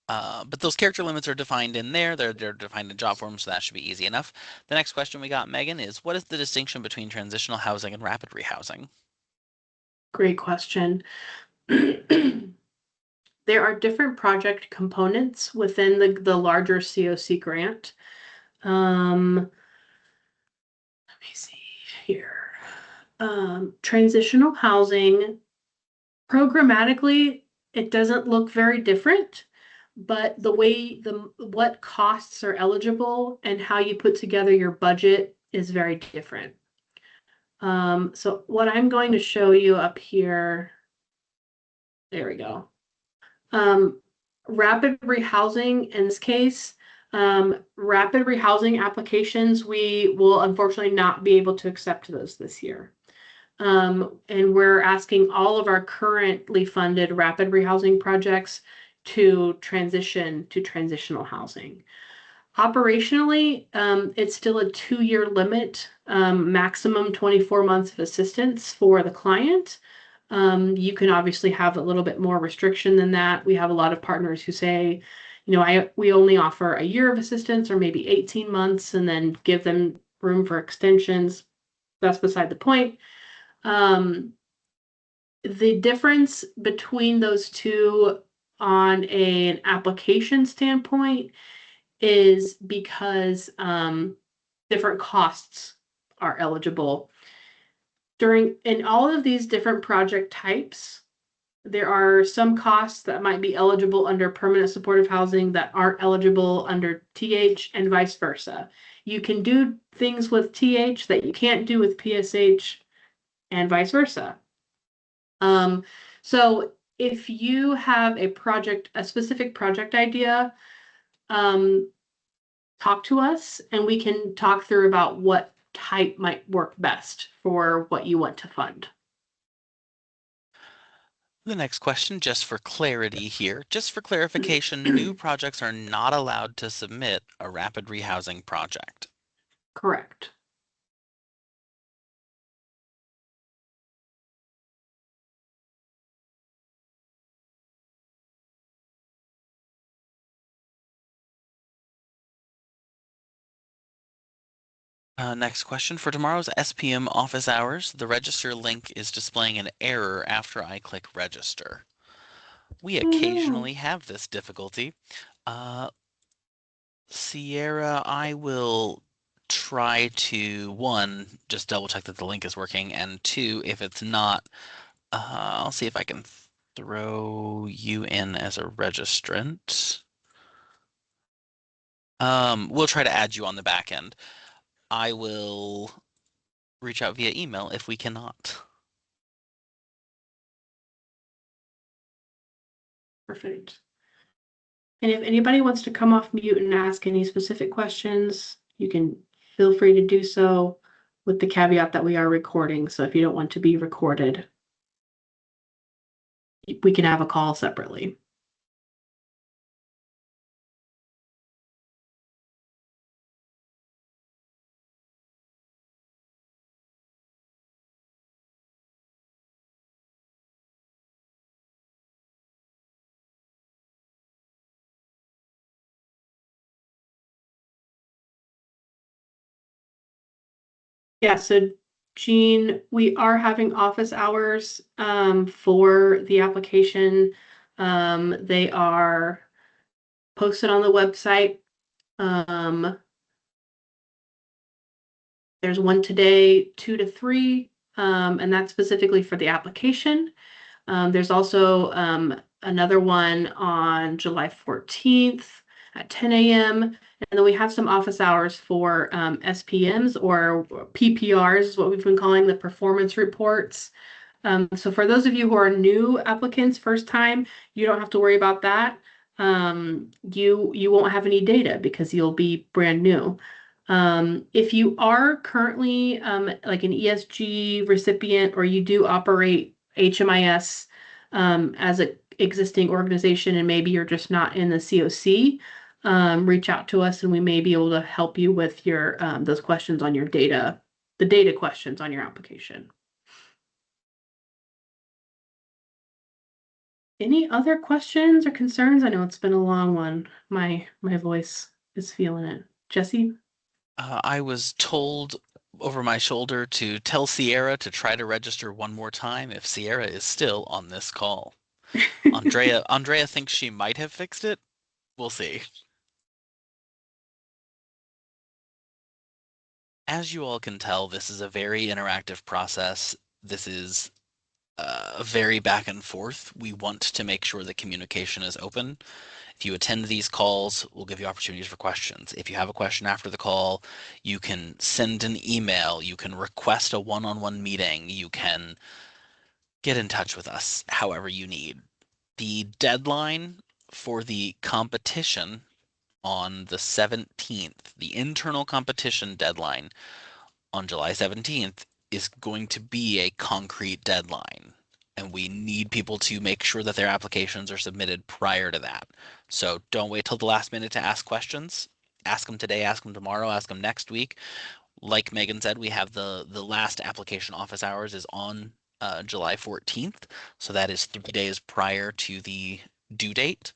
But those character limits are defined in there. They're defined in job form, so that should be easy enough. The next question we got, Megan, is what is the distinction between transitional housing and rapid rehousing? Great question. There are different project components within the larger CoC grant. Let me see here. Transitional housing, programmatically, it doesn't look very different, but the way what costs are eligible and how you put together your budget is very different. So what I'm going to show you up here, there we go. Rapid rehousing, in this case, rapid rehousing applications, we will unfortunately not be able to accept those this year. And we're asking all of our currently funded rapid rehousing projects to transition to transitional housing. Operationally, it's still a 2-year limit, maximum 24 months of assistance for the client. You can obviously have a little bit more restriction than that. We have a lot of partners who say, we only offer a year of assistance or maybe 18 months and then give them room for extensions. That's beside the point. The difference between those two on an application standpoint is because different costs are eligible. In all of these different project types, there are some costs that might be eligible under permanent supportive housing that aren't eligible under TH and vice versa. You can do things with TH that you can't do with PSH and vice versa. So if you have a specific project idea, talk to us and we can talk through about what type might work best for what you want to fund. The next question, just for clarity here, just for clarification, new projects are not allowed to submit a rapid rehousing project. Correct. Next question, for tomorrow's SPM office hours, the register link is displaying an error after I click register. We occasionally have this difficulty. Sierra, I will try to, one, just double check that the link is working, and two, if it's not, I'll see if I can throw you in as a registrant. We'll try to add you on the back end. I will reach out via email if we cannot. Perfect. And if anybody wants to come off mute and ask any specific questions, you can feel free to do so with the caveat that we are recording. So if you don't want to be recorded, we can have a call separately. Yeah, so Jean, we are having office hours for the application. They are posted on the website. There's one today, 2 to 3, and that's specifically for the application. There's also another one on July 14th at 10 a.m. And then we have some office hours for SPMs or PPRs, is what we've been calling the performance reports. So for those of you who are new applicants, first time, you don't have to worry about that. You won't have any data because you'll be brand new. If you are currently like an ESG recipient or you do operate HMIS as an existing organization and maybe you're just not in the CoC, reach out to us and we may be able to help you with your those questions on your data, the data questions on your application. Any other questions or concerns? I know it's been a long one. My voice is feeling it. Jesse? I was told over my shoulder to tell Sierra to try to register one more time if Sierra is still on this call. Andrea thinks she might have fixed it. We'll see. As you all can tell, this is a very interactive process. This is very back and forth. We want to make sure that communication is open. If you attend these calls, we'll give you opportunities for questions. If you have a question after the call, you can send an email, you can request a one-on-one meeting, you can get in touch with us however you need. The deadline for the competition on the 17th, the internal competition deadline on July 17th is going to be a concrete deadline. And we need people to make sure that their applications are submitted prior to that. So don't wait till the last minute to ask questions. Ask them today, ask them tomorrow, ask them next week. Like Megan said, we have the last application office hours is on July 14th. So that is 3 days prior to the due date.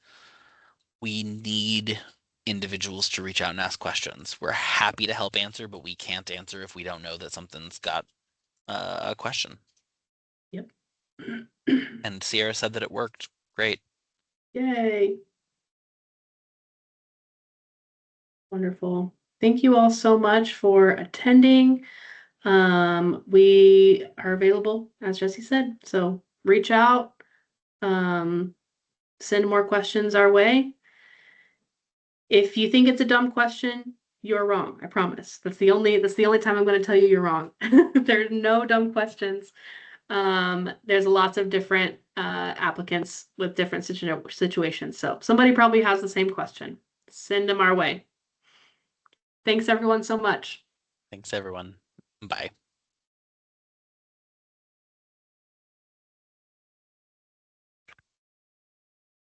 We need individuals to reach out and ask questions. We're happy to help answer, but we can't answer if we don't know that something's got a question. Yep. And Sierra said that it worked. Great. Yay. Wonderful. Thank you all so much for attending. We are available, as Jesse said, so reach out, send more questions our way. If you think it's a dumb question, you're wrong. I promise. That's the only time I'm going to tell you you're wrong. There's no dumb questions. There's lots of different applicants with different situations. So somebody probably has the same question. Send them our way. Thanks everyone so much. Thanks everyone. Bye.